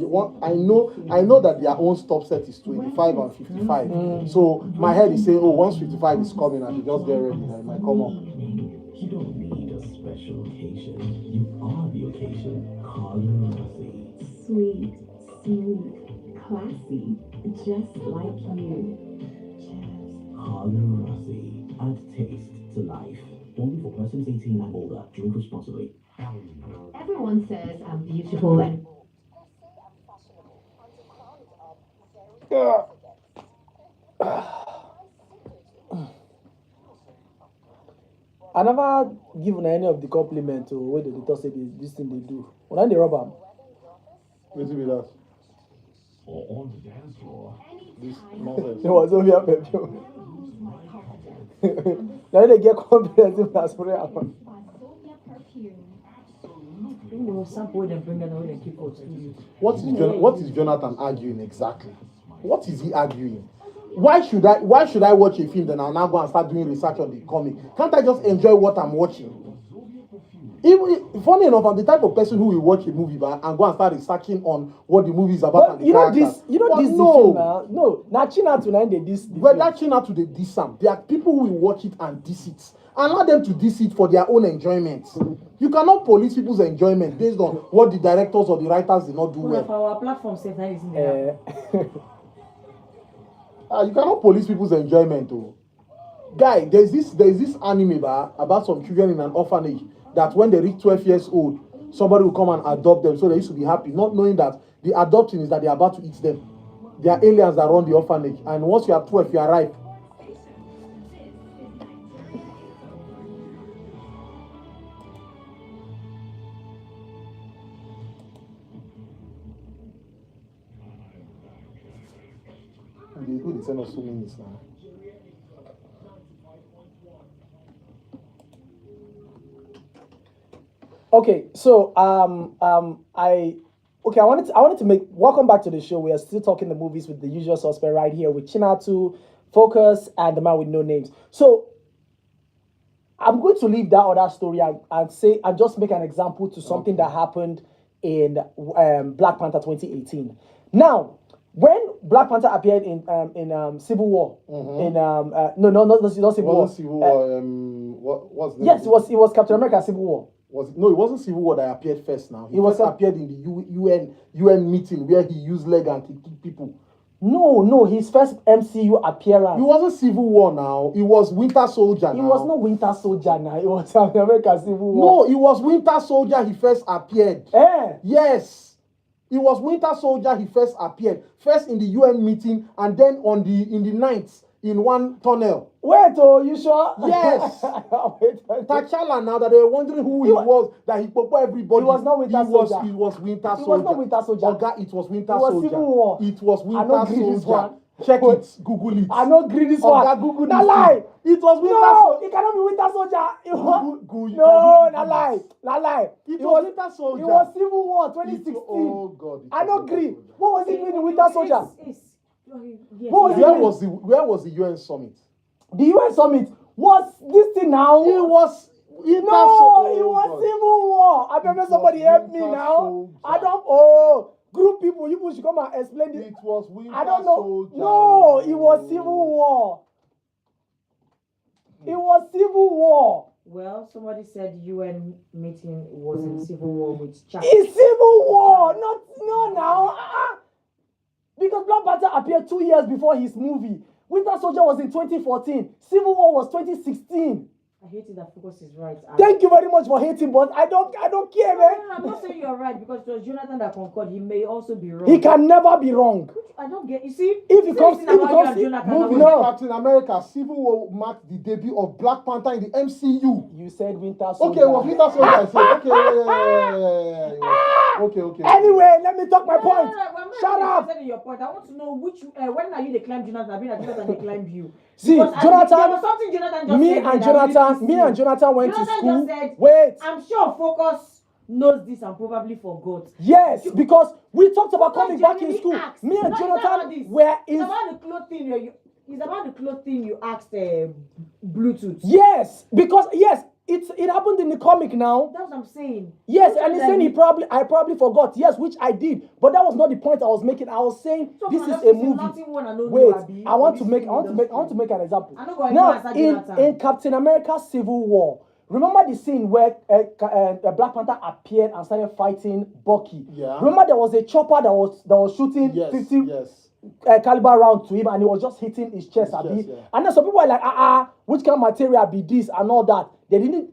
know that their own stop set is 25 and 55. So my head is saying, oh, once 55 is coming, I should just get ready. It might come up. You don't need a special occasion. You are the occasion. Carly. Sweet, smooth, classy, just like you. Carly. Add taste to life. Only for persons 18 and older. Drink responsibly. Everyone says I'm beautiful and I never given any of the compliment to whether they talk say this thing they do. When they rub am. Wait till we that. Or on the dance floor. This nonsense. It was over perfume. Now they get confidence in that spray. There was sample where they bring them away and keep out. What is Jonathan arguing exactly? What is he arguing? Why should I watch a film then I'll now go and start doing research on the comic? Can't I just enjoy what I'm watching? Funny enough, I'm the type of person who will watch a movie and go and start researching on what the movie is about. But you know this film now. No, now China tonight they this. But that China to the diss am. There are people who will watch it and diss it. Allow them to diss it for their own enjoyment. You cannot police people's enjoyment based on what the directors or the writers did not do well. For our platform, say that is in there. You cannot police people's enjoyment, oh. Guy, there's this anime about some children in an orphanage that when they reach 12 years old, somebody will come and adopt them, so they used to be happy, not knowing that the adoption is that they're about to eat them. They are aliens that run the orphanage, and once you are 12, you are ripe. Who they send us 2 minutes now? Okay, so I wanted to make welcome back to the show. We are still talking the movies with the usual suspect right here with Chinatu, Focus, and the man with no names. So I'm going to leave that other story and say and just make an example to something that happened in Black Panther 2018. Now, when Black Panther appeared in Civil War, in not Civil War. Civil War. What's the name? Yes, it was Captain America Civil War. It wasn't Civil War that appeared first now. He appeared in the UN meeting where he used leg and kicked people. No, his first MCU appearance. It wasn't Civil War now. It was Winter Soldier now. It was not Winter Soldier now. It was Captain America Civil War. No, it was Winter Soldier he first appeared. Yes. It was Winter Soldier he first appeared. First in the UN meeting and then in the night in one tunnel. Wait, you sure? Yes. T'Challa now that they were wondering who he was, that he popped everybody. It was not Winter Soldier. It was Winter Soldier. It was not Winter Soldier. Oga, it was Winter It was Soldier. Civil War. It was Winter I agree this Soldier. one. Check it. Google it. I not agree this one. Oga, Google Not this lie. thing. It was Winter No, Soldier. it cannot be Winter Soldier. It was No, not lie. Not lie. It was Winter Soldier. It was Civil War 2016. Oh God. I don't agree. What was he doing in Winter Soldier? Where was the UN summit? The UN summit was this thing now. It was it was Civil War. I remember somebody help me now. Soldier. I don't. Group people, you should come and explain it. It was Winter I don't know. Soldier. No, it was Civil War. It was Civil War. Well, somebody said UN meeting was in Civil War with Chad. It's Civil War, no now. Because Black Panther appeared 2 years before his movie. Winter Soldier was in 2014. Civil War was 2016. I hate it that Focus is right. Thank you very much for hating, but I don't care, man. No, I'm not saying you're right because it was Jonathan that concurred. He may also be wrong. He can never be wrong. I don't get. You see, If it comes, movie Captain America, Civil War marked the debut of Black Panther in the MCU. You said Winter Soldier. Okay, well, Winter Soldier. I said, okay. Anyway, let me talk my point. I'm not Shut up. interested in your point. I want to know when are you they climb Jonathan? I've been at Jonathan they climb you. See, Because there was something Jonathan just me said and that really Jonathan, pissed me and Jonathan went to Jonathan school. just said, Wait. I'm sure Focus knows this and probably forgot. Yes, because we talked about Focus coming back in genuinely school. asked. Me and No, it's not about Jonathan this. were It's in. about the clothing it's about the clothing you asked Bluetooth. Yes, because yes, it happened in the comic now. That's what I'm saying. Yes, Don't and he's tell saying me- I probably forgot. Yes, which I did, but that was not the point I was making. I was saying So this for is us, a it's movie. nothing one and no Wait, Abi, I want for to this make film I want to make an example. I'm not going to Now answer in Jonathan. Captain America: Civil War, remember the scene where Black Panther appeared and started fighting Bucky. Yeah. Remember there was a chopper that was shooting 50 Yes. caliber round to him, and he was just hitting his chest, Abi. Yeah. And then some people were like, which kind of material be this and all that. They didn't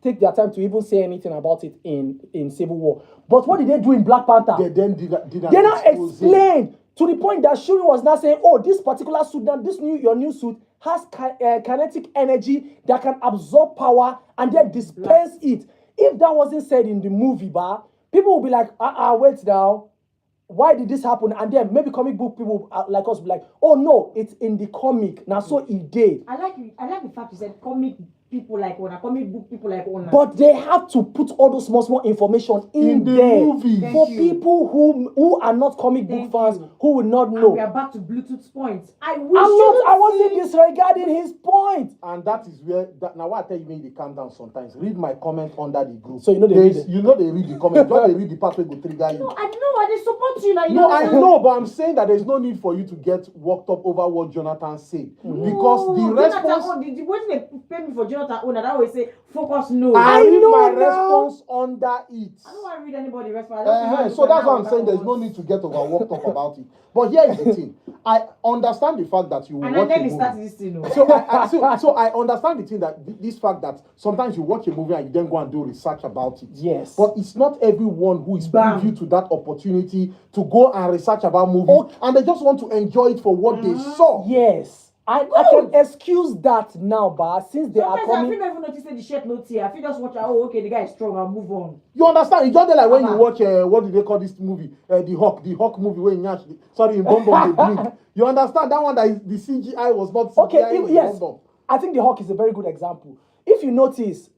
take their time to even say anything about it in Civil War. But what did they do in Black Panther? They then did They now explained to the point that Shuri was now saying, "Oh, this particular suit, your new suit has kinetic energy that can absorb power and then dispense it." If that wasn't said in the movie, people would be like, wait now. Why did this happen? And then maybe comic book people like us will be like, oh no, it's in the comic. Now so it did. I like the fact you said comic people like one, comic book people like one. But they have to put all those small information in the there movie. for Thank you. people who are not comic book Thank fans you. who will not And know. we are back to Bluetooth's point. I wasn't disregarding his point. And that is where now what I tell you when they calm down sometimes. Read my comment under the group. So you know they read it. You know they read the comment. Just they read the part where go trigger you. No, I know, I just support you now. You No, I understand? know, but I'm saying that there's no need for you to get worked up over what Jonathan said. Because the response Jonathan, when they pay me for Jonathan owner, that always say focus no. I read know my now. response under it. I don't want to read anybody response. So that's what I'm saying. There's no need to get overworked up about it. But here is the thing. I understand the fact that you will And watch a then he movie. starts this thing. No. So I understand the thing that this fact that sometimes you watch a movie and you then go and do research about it. Yes. But it's not everyone who is Bam. privy to that opportunity to go and research about movies, and they just want to enjoy it for what they saw. Yes. I can excuse that now, but since they Sometimes are I coming. feel not even notice the shirt no tear. I feel just watch. Oh, okay, the guy is strong. I'll move on. You understand? It's just like when you Abba. watch what do they call this movie? The Hawk movie where in Bum Bum they blink. You understand that one that is, the CGI was not CGI. Okay, in yes. Bum Bum. I think the Hawk is a very good example. If you notice,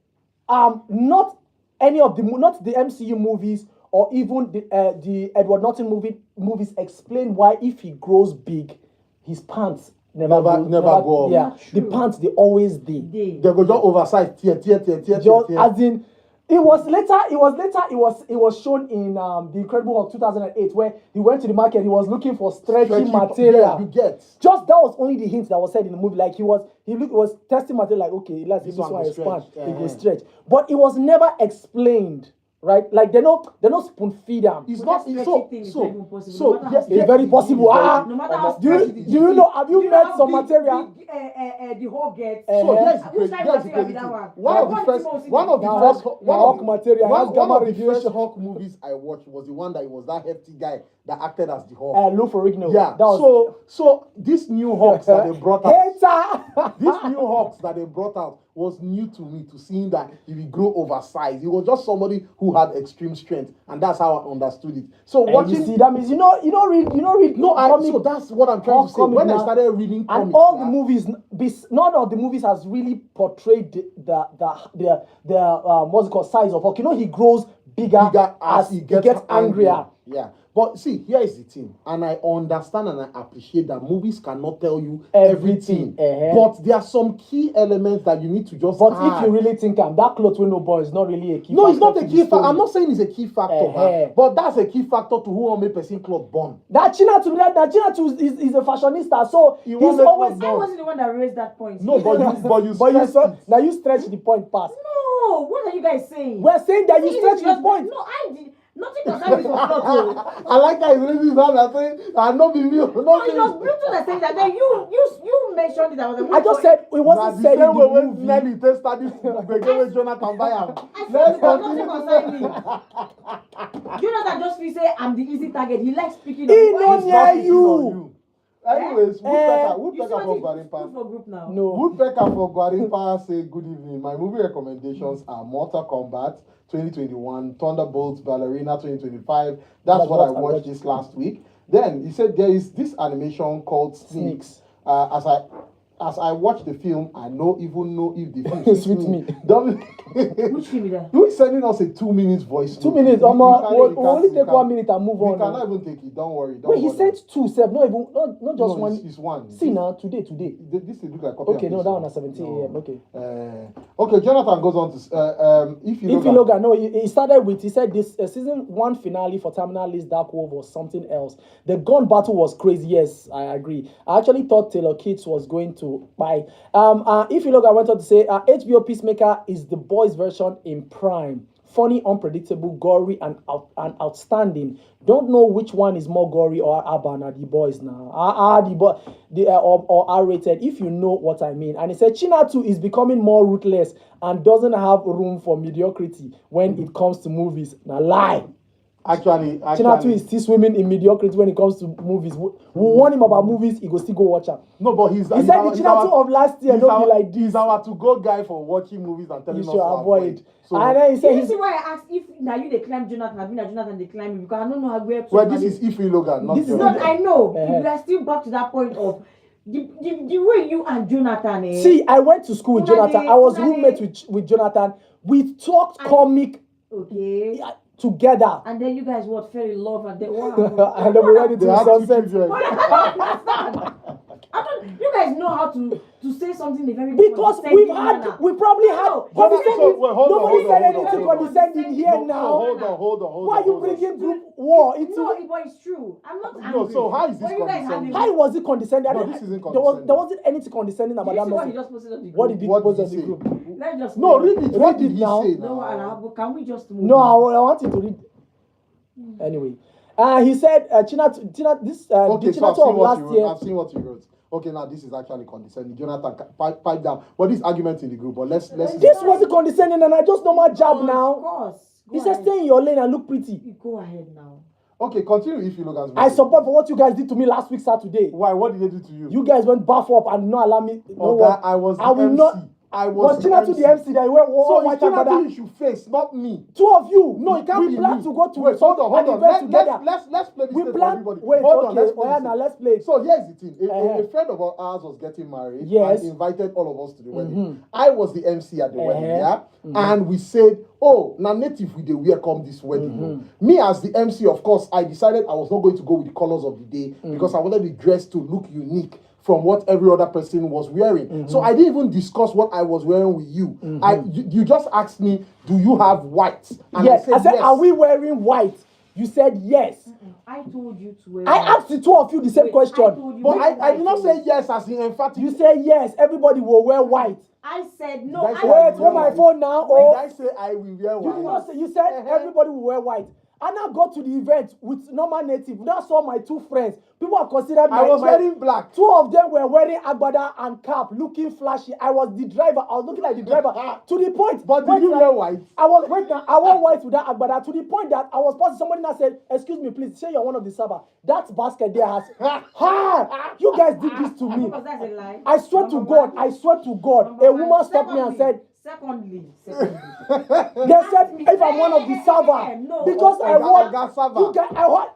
not any of the MCU movies or even the Edward Norton movies explain why if he grows big, his pants never go up. Yeah, the True. pants they always dey. They go just oversized, tear. Just as in, it was shown in the Incredible Hulk 2008 where he went to the market. He was looking for stretchy material. Yeah, you get. Just that was only the hint that was said in the movie. Like he was testing material. Like okay, let's This this one one go expand. stretch. It will stretch, but it was never explained. Right? Like they don't spoon feed them. It's But not that so stretchy thing is so not even possible. so No matter yeah, how It's very possible. No matter how Do stretchy you know? Have you met some material? The whole gets. So yes, Which yes, type yes, of material be that one? one of the first Hawk material, has gamma one of the radiation. first Hawk movies I watched was the one that it was that hefty guy that acted as the Hawk. Lou Ferrigno. Yeah. That was So this new Hawks that they brought out, hater. this new Hawks that they brought out was new to me, to seeing that he will grow oversized. He was just somebody who had extreme strength, and that's how I understood it. So And watching you see, that means you know read. no, comic- so that's what I'm trying to say. comic When I now. started reading comics, And all the yeah, movies, none of the movies has really portrayed the what's it called, size of Hulk. You know, he grows bigger as he gets angrier. Yeah. But see, here is the thing, and I understand and I appreciate that movies cannot tell you Everything, everything. But there are some key elements that you need to just But add. if you really think that cloth with no boy is not really a key No, factor. it's not a to the key factor. story. I'm not saying it's a key factor, but that's a key factor to who will make person cloth born. That China is a fashionista, so He he's won't make always. cloth I born. wasn't the one that raised that point. No, but you But you stressed saw, it. now you stretch the point past. No, what are you guys saying? We're saying that you See, stretch the just- point. No, I did. Nothing concerned me for Bluetooth. I like how he's raising his hand and saying, "I'm not be me." No, it was Bluetooth that said that. Then you mentioned it. I was like, I just said it wasn't said in the movie. Nelly test this with Jonathan Bayam. I said nothing concerned me. Jonathan just feel say I'm the easy target. He likes speaking. He Why knows is near that? you. Anyways, You see Woodpecker what for he put Gwarimpa. for group now? No. Woodpecker for Gwarimpa say good evening. My movie recommendations are Mortal Kombat 2021, Thunderbolts, Ballerina 2025. That's what I watched this last week. Then he said there is this animation called Sneaks. as I watch the film, I even know if the film Suits me. Don't. Which film is that? You sending us a 2 minutes voice. 2 minutes. We We'll only take 1 minute and move We on. cannot even take it. Don't worry. Wait, he sent two, Seb. Not just No, one. It's one. See now, today. This look like copy. Okay, and no, paste that one. one at 17 a.m. Okay. Okay, Jonathan goes on to if you Look at no, he started with, he said this season 1 finale for Terminal List Dark Wolf was something else. The gun battle was crazy. Yes, I agree. I actually thought Taylor Kitsch was going to buy. If you look, I went on to say HBO Peacemaker is the boys' version in prime. Funny, unpredictable, gory, and outstanding. Don't know which one is more gory or urban or the boys now. Or R-rated, if you know what I mean. And he said Chinatu is becoming more ruthless and doesn't have room for mediocrity when it comes to movies. Now lie. Actually, Chinatu is still swimming in mediocrity when it comes to movies. We warn him about movies, he go still go watch them. No, but he said the Chinatu of last year don't be like this. He's our to-go guy for watching movies and telling You us should to avoid. So, And then he said You see why I asked if now you they climb Jonathan, I've been at Jonathan they climb you because I don't know how where. well, this is Ife Logan, not This is Jonathan. not. I know. Uh-huh. We are still back to that point of the way you and Jonathan. See, I went to school with Una Jonathan. dey- I was una dey- roommate with Jonathan. We talked comic Okay. together. And then you guys what fell in love and then what And then we went into They the have two sunset. children. I don't. You guys know how to say something in a very Because condescending we probably had No. condescending. Wait, hold on, Nobody hold on, said hold on, anything hold on. condescending here No, now. hold on. Why are you hold on. bringing group war into No, but it's true. I'm not angry. No, so how is this But you guys condescending? have How was it condescending? No, this isn't There wasn't anything condescending about You that see what he message. just posted on the group? What did he What post did on he the say? group? Let's just No, read it. What Read did it he now. say No, now? Alhabo, can we just move? No, I want you to read. Anyway, he said, this Okay, the so I've Chinatu seen of what last you year. wrote. I've seen what you wrote. Okay, now this is actually condescending. Jonathan, pipe down. But this argument in the group, but let's. This wasn't condescending, and I just know my job Of now. course. He said, stay in your lane and look pretty. Go ahead now. Okay, continue if you look at. I support for what you guys did to me last week Saturday. Why? What did they do to you? You guys went bath up and not allow me. No Okay, what? I was the I will MC. not. I was Was Chinatu the MC that you went So white it's and Chinatu brother? you should face, not me. Two of you. No, it can't Really, be black me. to go to Wait, hold on. an event together. Let's play this We thing for plan. everybody. Wait, Hold on, okay. let's play this Now thing. let's play. So here's the thing. A friend of ours was getting married Yes. and invited all of us to the wedding. Mhm. I was the MC at the wedding, yeah? Mhm. And we said, oh, now native we dey welcome this wedding. Me as the MC, of course, I decided I was not going to go with the colors of the day because I wanted the dress to look unique from what every other person was wearing. So I didn't even discuss what I was wearing with you. You just asked me, do you have white? And Yes. I said, yes. are we wearing white? You said yes. I told you to wear. I asked the two of you the same Wait, I question. told you But wear I did not white. say yes as in emphatic. You said yes. Everybody will wear white. I said no. Did I say Wait, I hold my white? phone now. Did Oh, I say I will wear you white? did not say. You said everybody will wear white. And I got to the event with normal native. Now saw my two friends. People are considered I was wearing black. Two of them were wearing agbada and cap, looking flashy. I was the driver. I was looking like the driver. To the point. But wait did you now, wear white? I wore white with that agbada. To the point that I was passing somebody that said, "Excuse me, please, say you're one of the server. That basket there has." Ha! You guys did this to me. Because that's a lie. I swear to God. I swear to God. A woman stopped me and said. Secondly. They said if I'm one of the server No. because I got want server. you guys.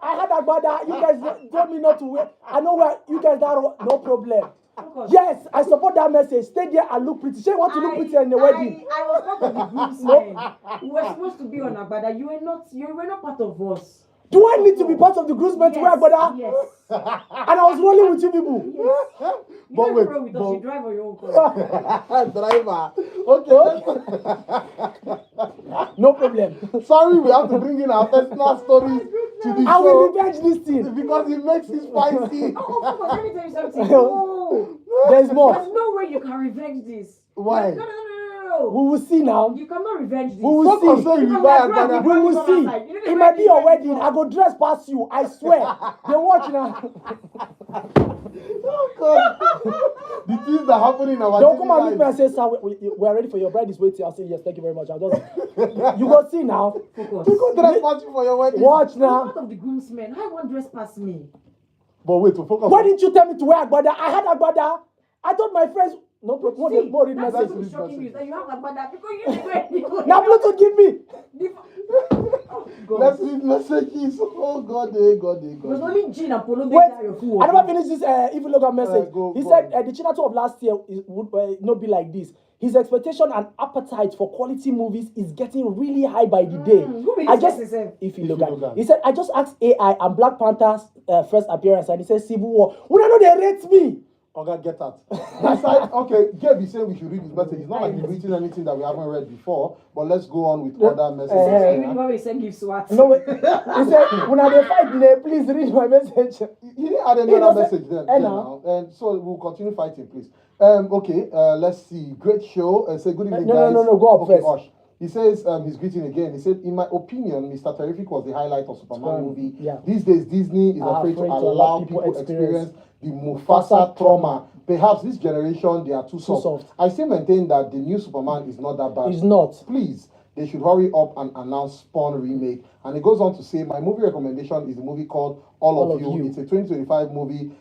I had agbada. You guys told me not to wear. I know where you guys are. No problem. Yes, I support that message. Stay there and look pretty. She want to look pretty in the wedding. I was part of the groomsmen. We were supposed to be on Agbada. You were not part of us. Do I need to be part of the groomsmen to wear agbada? Yes. And I was rolling with you people. Yes. You But don't wait, roll with us. but- You drive on your own car. Driver. Okay. No problem. Sorry, we have to bring in our personal stories to the I will show revenge this thing. because it makes it spicy. Oh, come on, let me tell you something. No. There's more. There's no way you can revenge this. Why? No. We will see now. You cannot revenge this. We will Focus see. on you Because buy my brother- Agbada. We will Come see. outside. You know the It might be your revenge wedding. is I go dress past you. I swear. They watch now. Oh God. The things that happen in our Don't come and meet me lives. and say, "Sir, we are ready for your bride is waiting." I'll say, "Yes, thank you very much." I'll just you go see now. Focus. We go dress party for your wedding. Watch I'm now. part of the groomsmen. How one dress past me? But wait, to focus. Why didn't you tell me to wear agbada? I had agbada. I thought my friends. No problem. See, More read that's message. what's shocking you. That you have Agbada because you didn't go anywhere. Now Bluetooth give me. The- God. Let's read messages. Oh God, God. It was only Jean and Polo. Wait, I never finished this evil local message. Go He said on. the Chinato of last year would not be like this. His expectation and appetite for quality movies is getting really high by the day. Who will I listen just, to himself? if you If look you at, look at- he said, I just asked AI and Black Panther's first appearance, and he said Civil War. When I know they rate me. Okay, get that. That's like, okay, Gabe is saying we should read his message. It's not like he's written anything that we haven't read before, but let's go on with other messages. You here. really want me to send gifts to what? No, wait. He said, when I fight, please read my message. He didn't add any He other doesn't- message then, now. And so we'll continue fighting, please. Okay, let's see. Great show. Say good evening, No, guys. go up okay, first. Osh. He says he's greeting again. He said, in my opinion, Mr. Terrific was the highlight of Superman movie. Yeah. These days, Disney is afraid to allow people experience the Mufasa trauma. Perhaps this generation, they are too soft. I still maintain that the new Superman is not that bad. It's not. Please, they should hurry up and announce Spawn remake. And it goes on to say, my movie recommendation is a movie called All of You. It's a 2025 movie.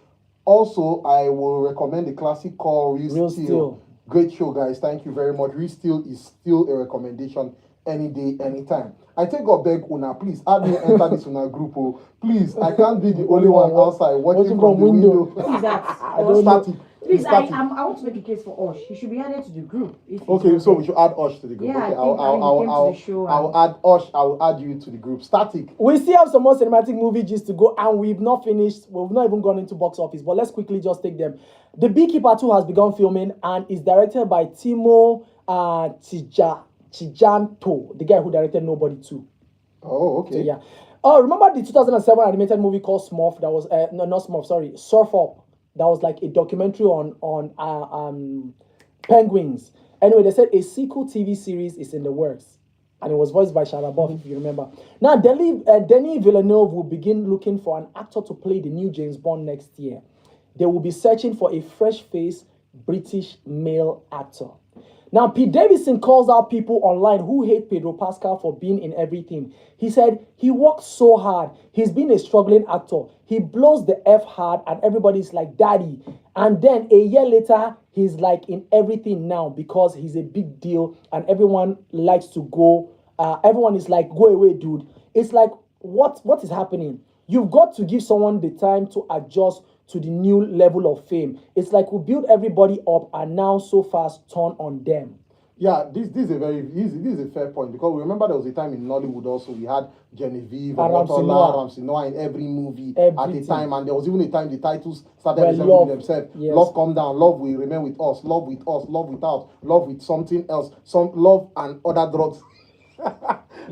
Also, I will recommend the classic called Real Steel. Great show, guys. Thank you very much. Real Steel is still a recommendation any day, anytime. I take a beg, Una, please add me enter this Una group. Oh. Please, I can't be the only one outside watching from the window. Who is that? I don't know. Static. Please, I Static. want to make a case for Osh. He should be added to the group. If he's Okay, not so there. we should add Osh to the group. Yeah, okay, I think he came to the show I'll add Osh. I will add you to the group. Static. We still have some more cinematic movie gist to go, and we've not finished. We've not even gone into box office, but let's quickly just take them. The Beekeeper 2 has begun filming and is directed by Timo Chijanto, the guy who directed Nobody 2. Oh, okay. So, yeah. Oh, remember the 2007 animated movie called Smurf? That was no, not Smurf. Sorry, Surf Up. That was like a documentary on penguins. Anyway, they said a sequel TV series is in the works, and it was voiced by Shia LaBeouf, if you remember. Now, Denis Villeneuve will begin looking for an actor to play the new James Bond next year. They will be searching for a fresh-faced British male actor. Now, Pete Davidson calls out people online who hate Pedro Pascal for being in everything. He said he works so hard. He's been a struggling actor. He blows the F hard and everybody's like, daddy. And then a year later, he's like in everything now because he's a big deal and everyone likes to go. Everyone is like, go away, dude. It's like, what is happening? You've got to give someone the time to adjust to the new level of fame. It's like we build everybody up and now so fast turn on them. Yeah, this is a very this is a fair point because remember there was a time in Nollywood also we had Genevieve and Ramsey Noah in every movie at a time, and there was even a time the titles started resembling themselves. Yes. Love come down, love will remain with us, love with us, love without, love with something else, some love and other drugs.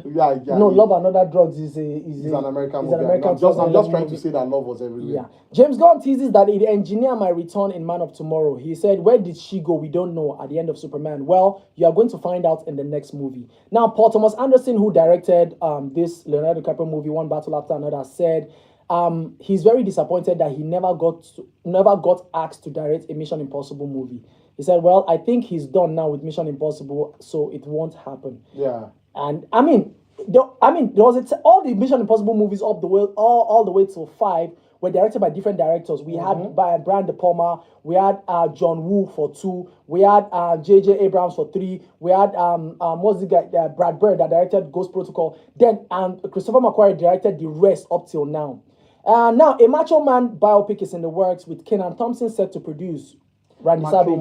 Yeah. No, Love and Other Drugs is an American is movie. an American I'm just trying movie. to say that love was everywhere. Yeah. James Gunn teases that the engineer might return in Man of Tomorrow. He said, where did she go? We don't know at the end of Superman. Well, you are going to find out in the next movie. Now, Paul Thomas Anderson, who directed this Leonardo DiCaprio movie, One Battle After Another, said he's very disappointed that he never got asked to direct a Mission Impossible movie. He said, well, I think he's done now with Mission Impossible, so it won't happen. Yeah. And I mean, there was all the Mission Impossible movies up the way, all the way till 5 were directed by different directors. We had Brian De Palma, we had John Woo for 2, we had J.J. Abrams for 3, we had what's the guy, Brad Bird that directed Ghost Protocol. Then Christopher McQuarrie directed the rest up till now. Now a Macho Man biopic is in the works with Kenan Thompson set to produce. Macho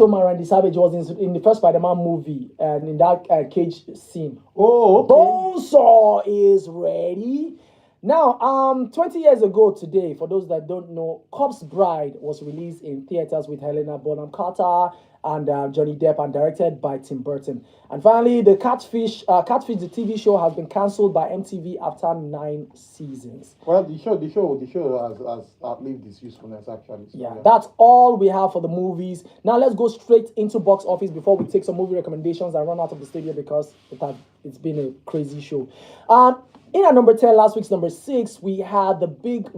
Man Randy Savage was in the first Spider-Man movie and in that cage scene. Oh, okay. Bonesaw is ready. Now, 20 years ago today, for those that don't know, Corpse Bride was released in theaters with Helena Bonham Carter and Johnny Depp and directed by Tim Burton. And finally, the Catfish, the TV show, has been cancelled by MTV after 9 seasons. Well, the show has outlived its usefulness actually. So, Yeah, that's all we have for the movies. Now let's go straight into box office before we take some movie recommendations and run out of the studio because it's been a crazy show. In our number 10, last week's number 6, we have the big,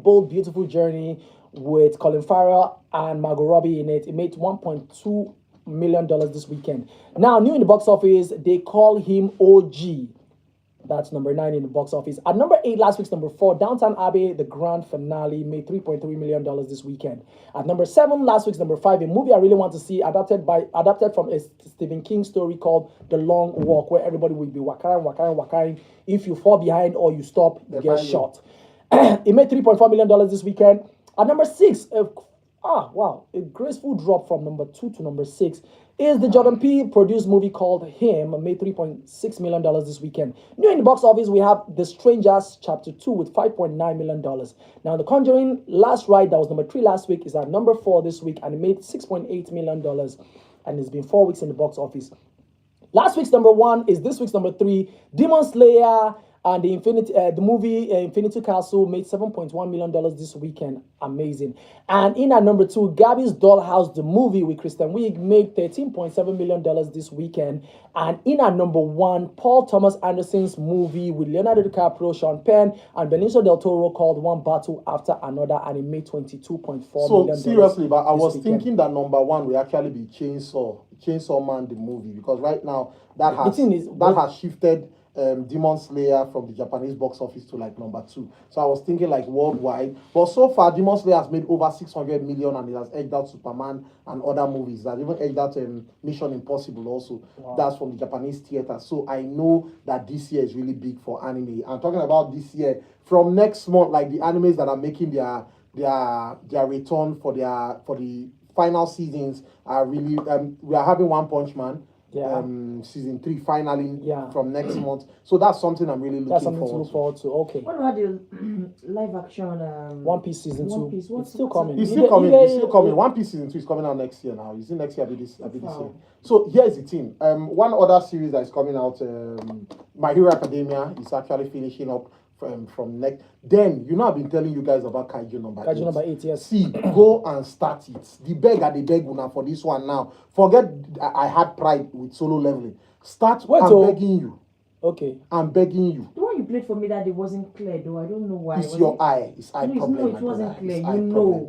bold, beautiful journey with Colin Farrell and Margot Robbie in it. It made $1.2 million this weekend. Now, new in the box office, they call him OG. That's number 9 in the box office. At number 8, last week's number 4, Downtown Abbey, the grand finale, made $3.3 million this weekend. At number 7, last week's number 5, a movie I really want to see, adapted from a Stephen King story called The Long Walk, where everybody will be wakaring. If you fall behind or you stop, you get shot. It made $3.4 million this weekend. At number 6, a graceful drop from number 2 to number 6 is the Jordan Peele produced movie called Him, made $3.6 million this weekend. New in the box office, we have The Strangers Chapter 2 with $5.9 million. Now, The Conjuring Last Ride, that was number 3 last week, is at number 4 this week, and it made $6.8 million, and it's been 4 weeks in the box office. Last week's number 1 is this week's number 3, Demon Slayer, and the movie Infinity Castle made $7.1 million this weekend. Amazing. And in at number 2, Gabby's Dollhouse, the movie with Kristen Wiig, made $13.7 million this weekend. And in at number 1, Paul Thomas Anderson's movie with Leonardo DiCaprio, Sean Penn, and Benicio del Toro called One Battle After Another, and it made $22.4 million. So seriously, but I was thinking that number 1 will actually be Chainsaw Man, the movie, because right now that has shifted Demon Slayer from the Japanese box office to like number 2. So I was thinking like worldwide. But so far, Demon Slayer has made over 600 million, and it has edged out Superman and other movies. That even edged out Mission Impossible also. Wow. That's from the Japanese theater. So I know that this year is really big for anime. I'm talking about this year. From next month, like the animes that are making their return for the final seasons are really we are having One Punch Man. Season 3 finally from next month. So that's something I'm really looking forward to. Okay. What about the live action One Piece season 2? It's still coming. It's still coming. One Piece season 2 is coming out next year now. Is it next year? This year. So here's the thing. One other series that is coming out, My Hero Academia, is actually finishing up from next. Then I've been telling you guys about Kaiju number 8. Yes. See, go and start it. The beg una for this one now. Forget I had pride with Solo Leveling. Start. Begging you. Okay. I'm begging you. The one you played for me that it wasn't clear though. I don't know why. It's your eye. It's eye problem. No, it wasn't clear.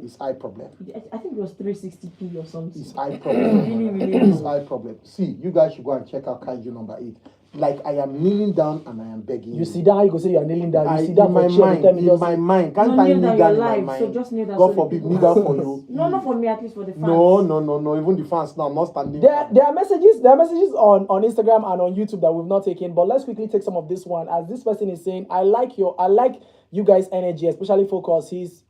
It's eye problem. I think it was 360p or something. It's eye problem. really. It's eye problem. See, you guys should go and check out Kaiju number 8. Like I am kneeling down and I am begging you. You see that? You go say you are kneeling down. You see that in my mind. Can't I kneel down in my mind? So just kneel down. God forbid, kneel down for you. No, not for me. At least for the fans. No. Even the fans now. I'm not standing. There are messages. There are messages on Instagram and on YouTube that we've not taken. But let's quickly take some of this one. As this person is saying, I like you guys' energy, especially Focus. He's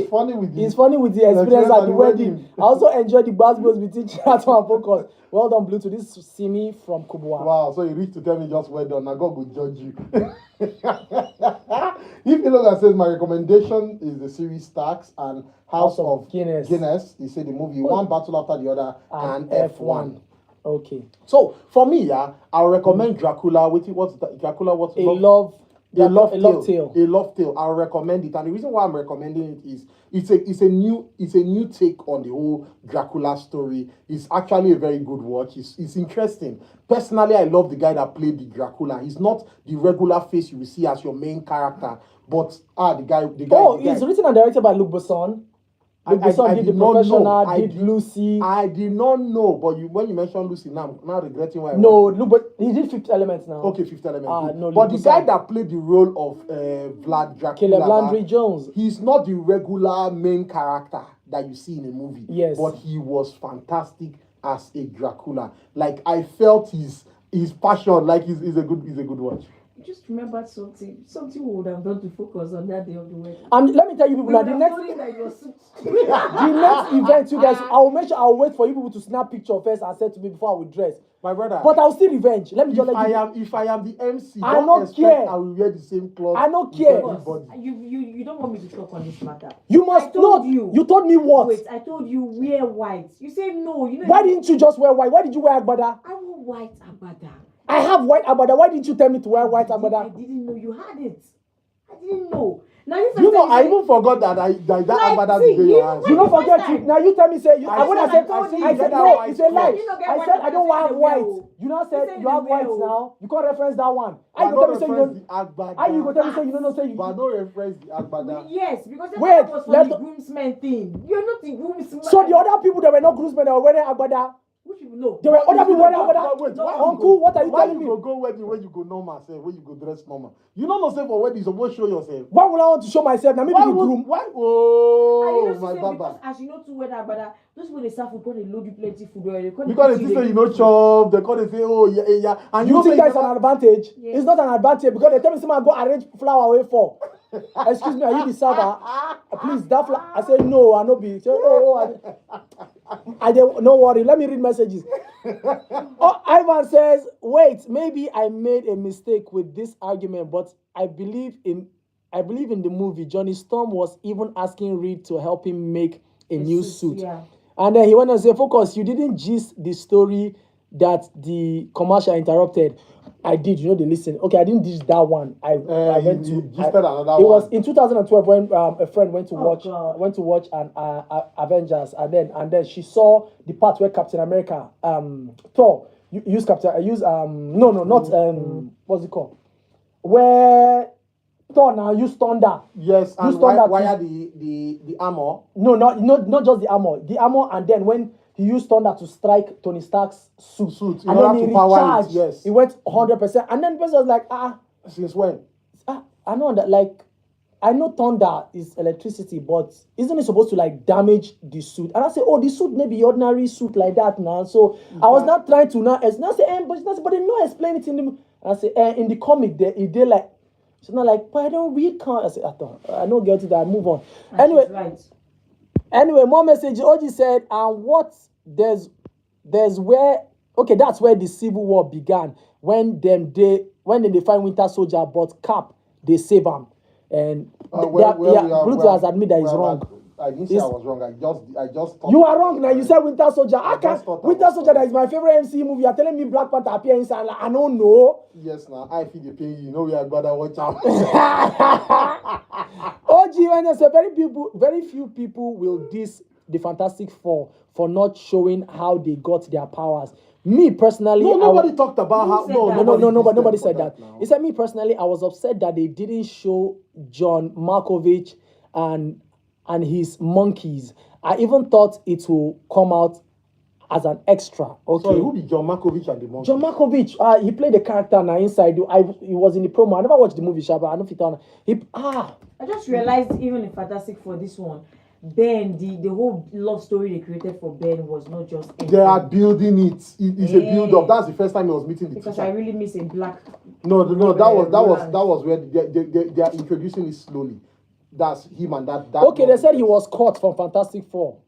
funny with the experience at the wedding. I also enjoyed the basketballs between Chato and Focus. Well done, Bluetooth. This is Simi from Kubwa. Wow, so you reached to tell me just well done. Now God will judge you. If you look and says my recommendation is the series Starks and House of Guinness. He said the movie One Battle After the Other and F1. Okay. So for me, I'll recommend Dracula. A Love Tale. I'll recommend it, and the reason why I'm recommending it is it's a new take on the whole Dracula story. It's actually a very good watch. It's interesting. Personally, I love the guy that played the Dracula. He's not the regular face you will see as your main character, but the guy. It's written and directed by Luc Besson. Luc Besson did The Professional, did Lucy. I did not know, but when you mentioned Lucy, now I'm regretting why. He did Fifth Element now. Okay, Fifth Element. No, but the guy that played the role of Vlad Dracula, Caleb Landry Jones, he's not the regular main character that you see in a movie. Yes, but he was fantastic as a Dracula. Like I felt his passion. Like he's a good watch. Just remember something we would have done to Focus on that day of the wedding. Let me tell you people now, the next event, you guys, I'll wait for you people to snap picture first and send to me before I will dress. My brother. But I'll still revenge. Let me just let you. If I am the MC, I don't care. I will wear the same clothes. I don't care. You don't want me to talk on this matter. You must not. You told me what? Wait, I told you wear white. You say no. Why didn't you just wear white? Why did you wear agbada? I wore white agbada. I have white agbada. Why didn't you tell me to wear white agbada? I didn't know you had it. I didn't know. Now I even forgot that agbada is in your hands. You don't forget it. Now you tell me say I said no, it's a lie. I said I don't have white. You now said you have white now. You can't reference that one. I go tell me say you don't. How you go tell me say you don't know say you. But don't reference the agbada. Yes, because that was for the groomsmen thing. You're not the groomsman. So the other people that were not groomsmen that were wearing agbada. Which people know. There were other people Wait, whether uncle, what are you telling me? Why you go wedding when you go normal, say, when you go dress normal? You don't know say for wedding, you supposed show yourself. Why would I want to show myself? Now maybe the groom. Why? And you Oh, know, my say, baba. because as you know too whether but those people they serve food, because they load you plenty food or they call Because they say you know chop, they call they say, oh, yeah. And You think say that's an advantage? Yes. It's not an advantage because they tell me someone go arrange flower away for. Excuse me, are you the server? Please, that flower. I say no, I no be. Say, I don't. No worry. Let me read messages. Oh, Ivan says, wait, maybe I made a mistake with this argument, but I believe in the movie. Johnny Storm was even asking Reed to help him make a new suit. Yeah. And then he went on to say, Focus, you didn't gist the story that the commercial interrupted. I did, they listen. Okay, I didn't gist that one. I went to. Another it one. was in 2012 when a friend went to watch God. Avengers, and then she saw the part where Captain America, Thor, what's it called? Where Thor now use thunder. Yes, and why the armor? No, not just the armor, and then when he used thunder to strike Tony Stark's suit in and order then he to power recharged. it, yes. He went 100%, and then the person was like, Since when? I know that, like, I know thunder is electricity, but isn't it supposed to like damage the suit? And I say, the suit may be ordinary suit like that now. So I was not trying to now say, but they not explain it in the. And I say, in the comic they like. She's not like, but I don't read I say, I don't get it. I move on. And anyway, right. Anyway, more message. Oji said, and what there's where that's where the Civil War began. When they find Winter Soldier, but Cap they save him, and Pluto has admitted that he's wrong. I didn't say I was wrong. I just thought you are wrong now. You said Winter Soldier. Winter Soldier that is my favorite MCU movie. You're telling me Black Panther appear inside. Like, I don't know. Yes, now I feel the pain. You know we are gonna watch out. When I say very few people will diss the Fantastic Four for not showing how they got their powers. Me personally, nobody talked about how. Nobody said that. He said, me personally, I was upset that they didn't show John Malkovich and his monkeys. I even thought it will come out as an extra. Okay. Sorry, who be John Malkovich and the monkeys? John Malkovich, he played the character now inside. He was in the promo. I never watched the movie, Shaba. I don't fit on. I just realized even in Fantastic for this one, Ben, the whole love story they created for Ben was not just anything. They are building it. It's a build up. That's the first time he was meeting the because teacher. I really miss a black. No, that was where they are introducing it slowly. That's him and that. Okay, they said he was caught from Fantastic Four.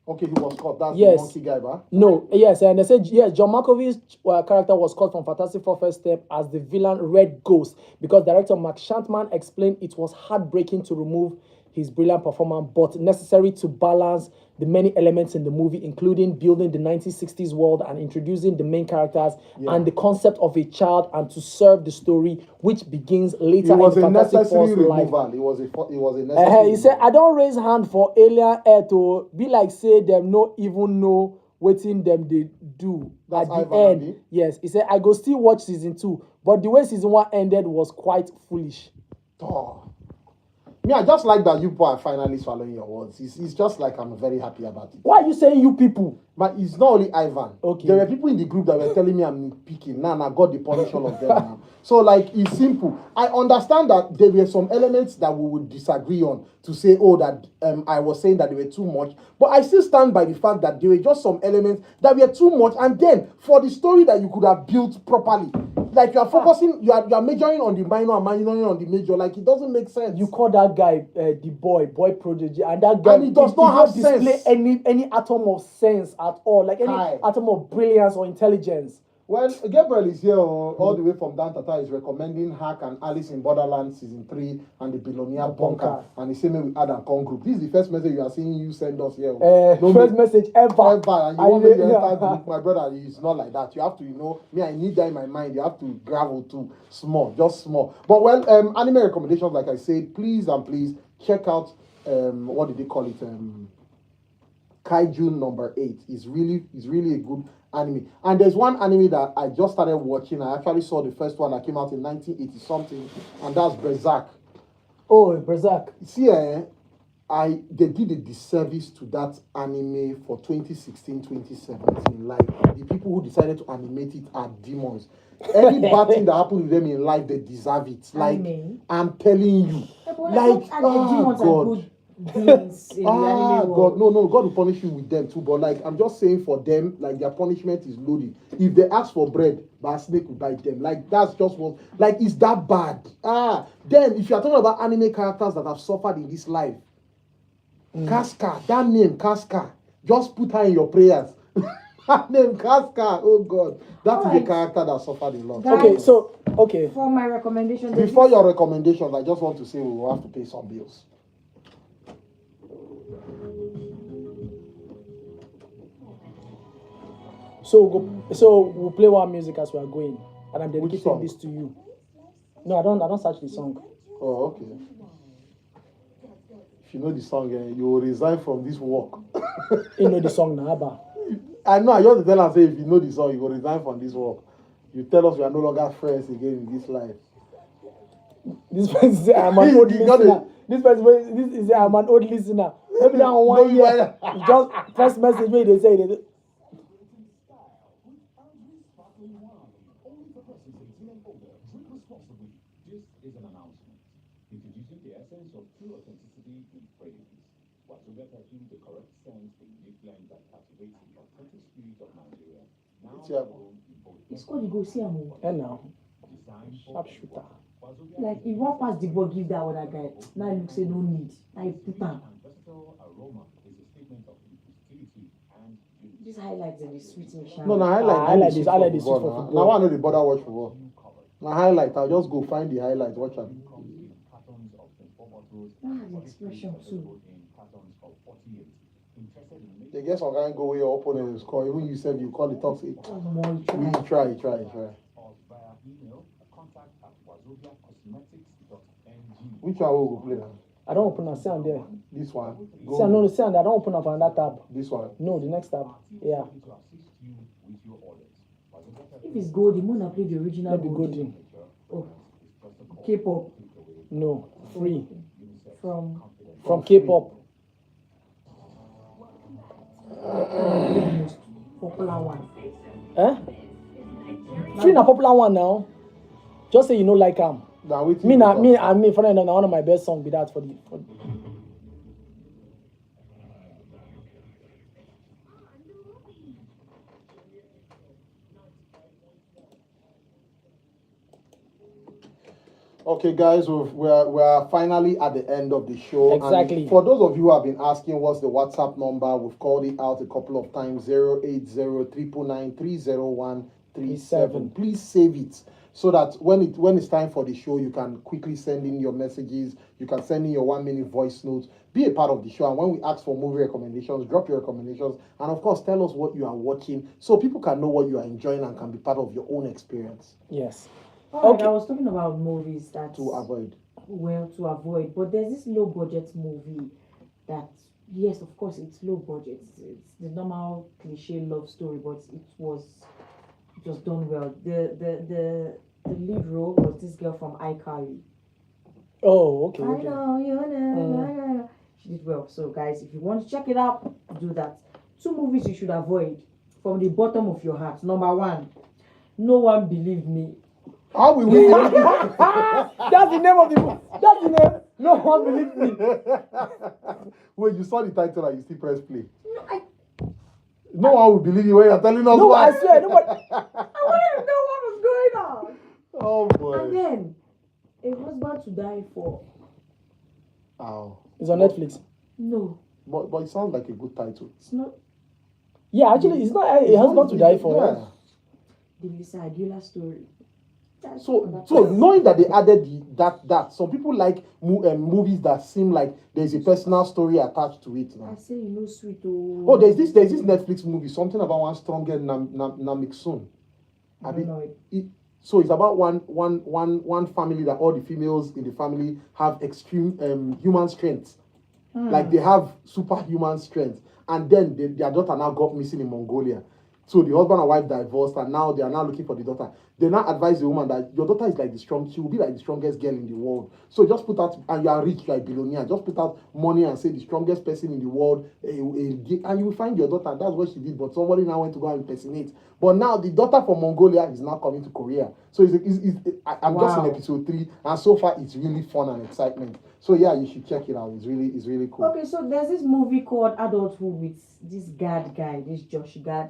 Okay, he was caught. That's the monkey guy, ba? No, yes, and they said John Malkovich's character was caught from Fantastic Four First Step as the villain Red Ghost because director Mark Shantman explained it was heartbreaking to remove his brilliant performance, but necessary to balance the many elements in the movie, including building the 1960s world and introducing the main characters and the concept of a child, and to serve the story which begins later in Fantastic Four's life. It was a necessary. He said, "I don't raise hand for alien air to be like say them no even know wetin them they do That's at the Ivan end." Abi. Yes, he said, "I go still watch season 2, but the way season 1 ended was quite foolish." Me, I just like that you people are finally swallowing your words. It's just like I'm very happy about it. Why are you saying you people? But it's not only Ivan. Okay. There were people in the group that were telling me I'm nitpicking. Now I got the punish all of them now. So like it's simple. I understand that there were some elements that we would disagree on to say, that I was saying that they were too much. But I still stand by the fact that there were just some elements that were too much. And then for the story that you could have built properly, like you are focusing, you are majoring on the minor and minoring on the major. Like it doesn't make sense. You call that guy the boy prodigy, and that guy it does not have display sense. any atom of sense at all, like any atom of brilliance or intelligence. Well, Gabriel is here all the way from Dantata. Is recommending Hack and Alice in Borderland season 3 and the Billionaire Bunker. And he's saying we add and con group. This is the first message you are seeing you send us here. First message ever. And you want me to enter group, my brother. It's not like that. You have to, me, I need that in my mind. You have to gravel too small, just small. But anime recommendations, like I said, please check out what did they call it? Kaiju number 8 is really a good anime. And there's one anime that I just started watching. I actually saw the first one that came out in 1980 something, and that's Berserk. Oh, Berserk. See, they did a disservice to that anime for 2016, 2017. Like the people who decided to animate it are demons. Any bad thing that happened to them in life, they deserve it. Like Anime? I'm telling you, Like, demons are God. good beings in the anime God, world. no, God will punish you with them too. But like, I'm just saying for them, like their punishment is loaded. If they ask for bread, but a snake will bite them. Like that's just what. Like, it's that bad. Then if you are talking about anime characters that have suffered in this life, Casca, that name Casca, just put her in your prayers. That name Casca, oh God, that is Alright. a character that suffered a lot. Guys, Okay, so okay. For my recommendation, Before your recommendations, I just want to say we will have to pay some bills. So we'll play one music as we are going, and I'm dedicating song? this to you. No, I don't search the song. Oh, okay. If you know the song, you will resign from this work. You know the song now, Abba. I know, I just tell us, say, if you know the song, you will resign from this work. You tell us we are no longer friends again in this life. This person say I'm an old listener. This is I'm an old listener. Maybe that one year, just first message where they say they. This is an announcement introducing the essence of true authenticity in fragrances. Wazobia perfume the correct scent, a unique blend that captivates the authentic spirit of Nigeria. Now grown in both it's called you go see him. And now, design sharpshooter. Like if one pass the ball, give that other guy. Now you say no need. Now you put on. and versatile aroma is a statement of inclusivity and unity. This highlights in the sweet mission. No, I like this for football. Now I know the border watch football. Now highlight, I'll just go find the highlight, watch it. Cartons of 24 bottles, The expression too. in cartons of 48. Interested in making They get some kind of go where your opponent is called. Even you said you call it toxic. More We try. us via email, contact at wazobia-cosmetics.ng. Which one will we play now? I don't open a sound there. This one. See, I know the sound. I don't open up another tab. This one. No, the next tab. Yeah. To assist you with your orders. If it's gold, the moon play the original Let me go gold. in. Oh, K-pop No, free from from K-pop. the most popular one. Free na popular one now. Just say you know like Now wait. me, friend, na one of my best song be that for the. Okay, guys, we're finally at the end of the show. Exactly. And for those of you who have been asking what's the WhatsApp number, we've called it out a couple of times: 080-999-30137. Please save it so that when it's time for the show, you can quickly send in your messages. You can send in your 1-minute voice notes. Be a part of the show. And when we ask for movie recommendations, drop your recommendations, and of course, tell us what you are watching so people can know what you are enjoying and can be part of your own experience. Yes. Alright, I was talking about movies that To avoid. to avoid, but there's this low budget movie that, yes, of course, it's low budget. It's the normal cliche love story, but it was done well. The lead role was this girl from iCarly. Oh, okay. I Okay. know you know. She did well. So, guys, if you want to check it out, do that. 2 movies you should avoid from the bottom of your heart. Number 1, No One Believed Me. How will we believe you? That's the name of the book. That's the name. No one believed me. Wait, you saw the title and you still press play. No, No one will believe you when you're telling us No, why. I swear, nobody. I wanted to know what was going on. Oh And boy. then, A Husband to Die For. Ow. It's on Netflix. No, But it sounds like a good title. it's not Yeah, actually, it's not a husband to die for. Yeah. the Lisa Aguilar story. That's So another- knowing that they added that some people like movies that seem like there's a personal story attached to it. I Now. say you know sweet oh. Oh, there's this Netflix movie, something about one stronger Namiksun. I don't know it. So it's about one family that all the females in the family have extreme human strength. Like they have superhuman strength. And then their daughter now got missing in Mongolia. So the husband and wife divorced, and now they are now looking for the daughter. They now advise the woman that your daughter is like she will be like the strongest girl in the world. So just put out, and you are rich, you are a billionaire, just put out money and say the strongest person in the world, and you will find your daughter. That's what she did, but somebody now went to go and impersonate. But now the daughter from Mongolia is now coming to Korea. So I'm just in episode 3, and so far it's really fun and excitement. So yeah, you should check it out. It's really cool. Okay, so there's this movie called Adulthood with this Gad guy, this Josh Gad.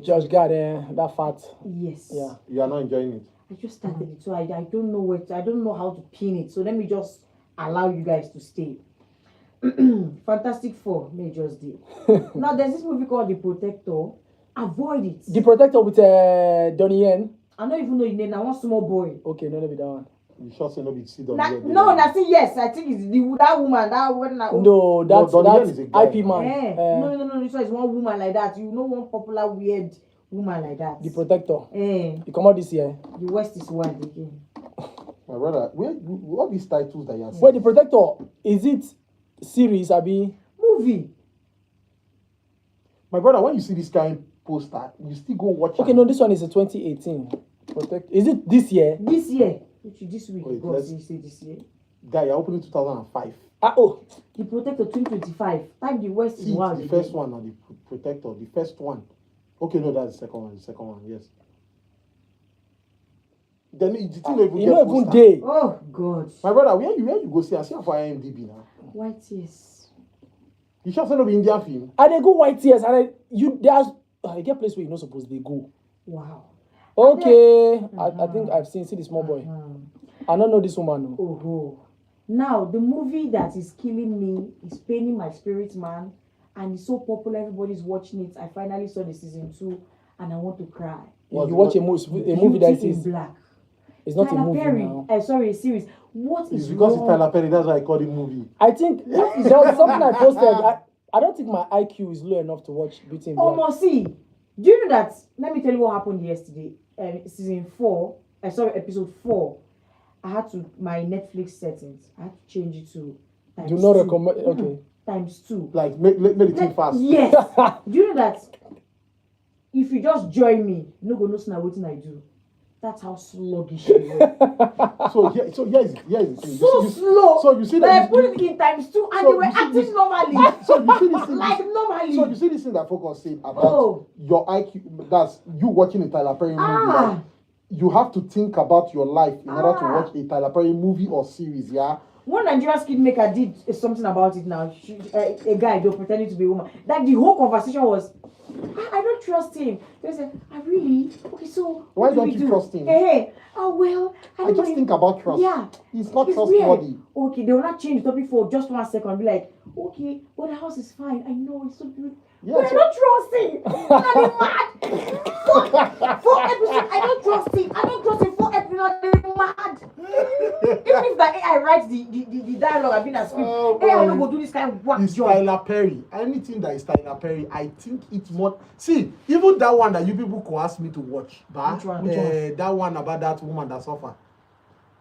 Josh Gad, that fat. Yes. Yeah. You are not enjoying it. I just started it, so I don't know I don't know how to pin it. So let me just allow you guys to stay. Fantastic Four, may just did. Now there's this movie called The Protector. Avoid it. The Protector with Donnie Yen. I don't even know his name. I want small boy. Okay, no, be that one. You sure say no be see Donnie? No, that's it. Yes, I think it's that woman. No, that's IP man. No. This one is one woman like that. You know, one popular weird woman like that. The Protector. You come out this year. The West is wild again. My brother, what these titles that you are saying? Wait, The Protector, is it series, Abi? Movie. My brother, when you see this kind poster, you still go watch it. Okay, no, this one is a 2018. Is it this year? This year. This week. Wait, God, say this year. Guy, you're opening 2005. The Protector 2025. Time the West is wild. The first one, or the Protector, the first one. Okay, no, that's the second one. The second one, yes. Then the thing don't even you get know even poster. day. Oh God. My brother, where you go see? I see her for IMDb now. White tears. You sure say no be Indian film? And they go white tears, and I get place where you're not supposed to go. Wow. Okay, I think I've see the small boy. I don't know this woman. No. Oh. Now the movie that is killing me is paining my spirit, man, and it's so popular. Everybody's watching it. I finally saw the season 2, and I want to cry. You watch a movie that Beauty is in Black. It's not Tyler a movie Perry. now. Sorry, a series. What is It's because wrong? it's Tyler Perry. That's why I call it movie. I think there was something I posted. I don't think my IQ is low enough to watch Beauty in Black. Almost see. Do you know that? Let me tell you what happened yesterday. Season 4. Episode 4. I had to my Netflix settings. I had to change it to times Do not 2. recommend. Okay. Times 2. Like make it too fast. Yes. Do you know that? If you just join me, you no go know what I do. That's how sluggish you were. So here's the thing. So slow. So you see But I that. put it in times 2, and So they were you see acting this- normally. So you see this thing. Like normally. So you see this thing that Focus said about your IQ. That's you watching a Tyler Perry movie. Right? You have to think about your life in order to watch a Tyler Perry movie or series. Yeah. One Nigerian skid maker did something about it now. A guy, though, pretending to be a woman. That the whole conversation was, I don't trust him. They said, I really? Okay, so Why what do don't we you do? trust him? Hey, oh well. I don't just know think if- about trust. Yeah. He's not It's trustworthy. weird. Okay, they will not change the topic for just 1 second. Be like, okay, but the house is fine. I know it's so beautiful. Yeah, We're so- not trusting. Are you mad? 4 episodes. I don't trust him. 4 episodes. Are you mad? Even if the AI writes the dialogue, I've been a script. Oh, AI boy. don't go do this kind of work It's job. Tyler Perry. Anything that is Tyler Perry, I think it's more. See, even that one that you people could ask me to watch, but Which one? that one about that woman that suffer.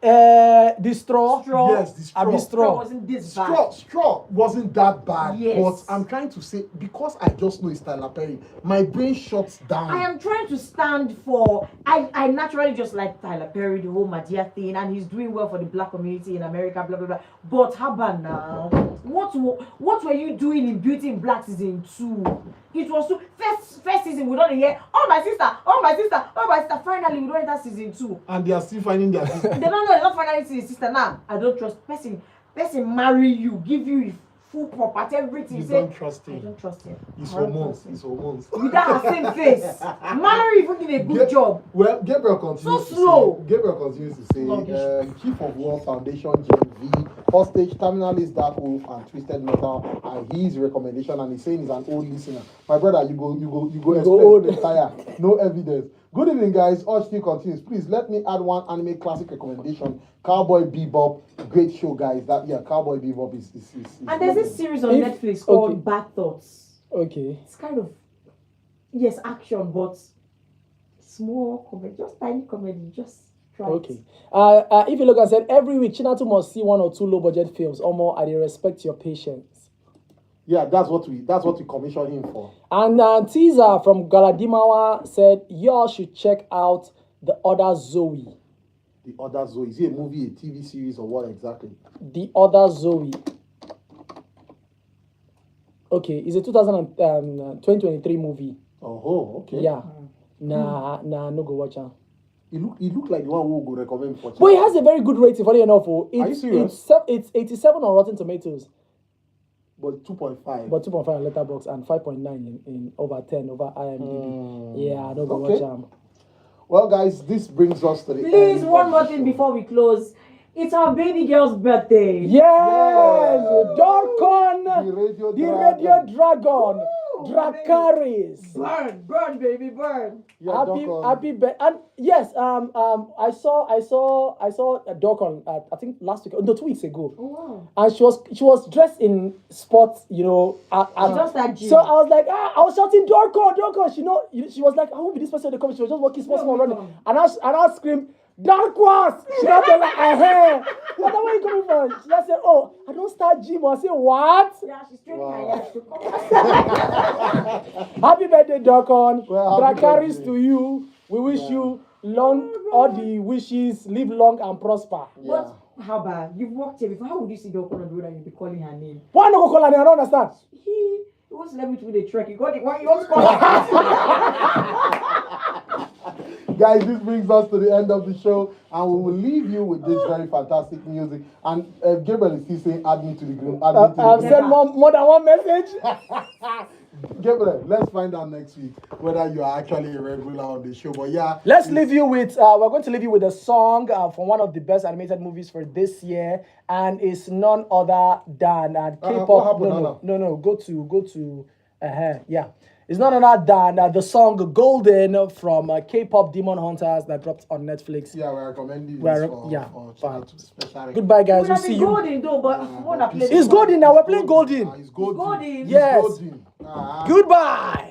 The straw. Yes, the straw. Abi Straw straw. wasn't this bad. Straw wasn't that bad. Yes. But I'm trying to say, because I just know it's Tyler Perry, my brain shuts down. I am trying to stand for. I naturally just like Tyler Perry, the whole Madia thing, and he's doing well for the black community in America, blah blah blah. But how about now? What were you doing in Beauty in Black season 2? It was first season we don't hear. Oh my sister. Finally we don't enter season 2. And they are still finding their They don't know they're not finally see his sister now. I don't trust person marry you, give you full property, everything. You Say, don't trust I him. don't trust him. It's I don't hormones. trust him. It's hormones. Without her same face. Mary even did a good job. Well, Gabriel continues So slow. to say, Chief of War Foundation, Gen V, Hostage, Terminalist, Dark Wolf, and Twisted Metal are his recommendation, and he's saying he's an old listener. My brother, you go old. retire. No evidence. Good evening, guys. Urge still continues. Please let me add one anime classic recommendation. Cowboy Bebop, great show, guys. Cowboy Bebop is And there's this series on Netflix called Bad Thoughts. Okay. It's kind of, yes, action, but small comedy, just tiny comedy, just try Okay. it. If you look and said every week, Chinatu must see 1 or 2 low budget films or more, and they respect your patience. Yeah, that's what we commissioned him for. And teaser from Galadimawa said, y'all should check out The Other Zoe. The Other Zoe. Is it a movie, a TV series, or what exactly? The Other Zoe. Okay, it's a 2023 movie. Oh, okay. Yeah. Nah, no go watch her. It look like the one who go recommend for. But it has a very good rating, funny enough. Are you serious? It's 87 on Rotten Tomatoes. But 2.5. But 2.5 on Letterboxd and 5.9 in over 10 over IMDb. Yeah, no go Okay. watch them. Well, guys, this brings us to the end. Please, one of more the thing show. before we close. It's our baby girl's birthday. Yes! Dorcon! The Radio The Dragon. Radio Dragon! Woo, Dracaris! Burn, baby, burn. Yeah, Happy birthday! And yes, I saw Dorcon I think last week, no, 2 weeks ago. Oh, wow. And she was dressed in sports, you know. Just that gym. So I was like, I was shouting, Dorcon. She was like, I won't be this person in the comment. She was just walking sports running. And I screamed, Darkwas! She was like, hey, where are you coming from? She just said, oh, I don't start gym. I said, what? Yeah, she's training her yash to come. Happy birthday, Dorcon. Well, happy Dracaris birthday. to you. We wish you long, all the wishes, live long and prosper. Yeah. But how bad? You've walked here before. How would you see Doko on the road and you'd be calling her name? Why not go call her name? I don't understand. He wants to let me through the trek. He got it. What you want to call her? Guys, this brings us to the end of the show, and we will leave you with this very fantastic music. And Gabriel is still saying, add me to the group. Add me to the I've group. sent more than one message. Gabriel, let's find out next week whether you are actually a regular on the show. But yeah, Let's leave you with, we're going to leave you with a song from one of the best animated movies for this year, and it's none other than K-pop. what happened, No, go to, yeah. It's none other than the song Golden from K-pop Demon Hunters that dropped on Netflix. Yeah, we're recommending this We're- for yeah, channel to special. Goodbye, guys. Would We'll have see been you. golden though, but I want to play. It's golden now. We're playing golden. It's golden. Golden. Yes. Golden. Goodbye.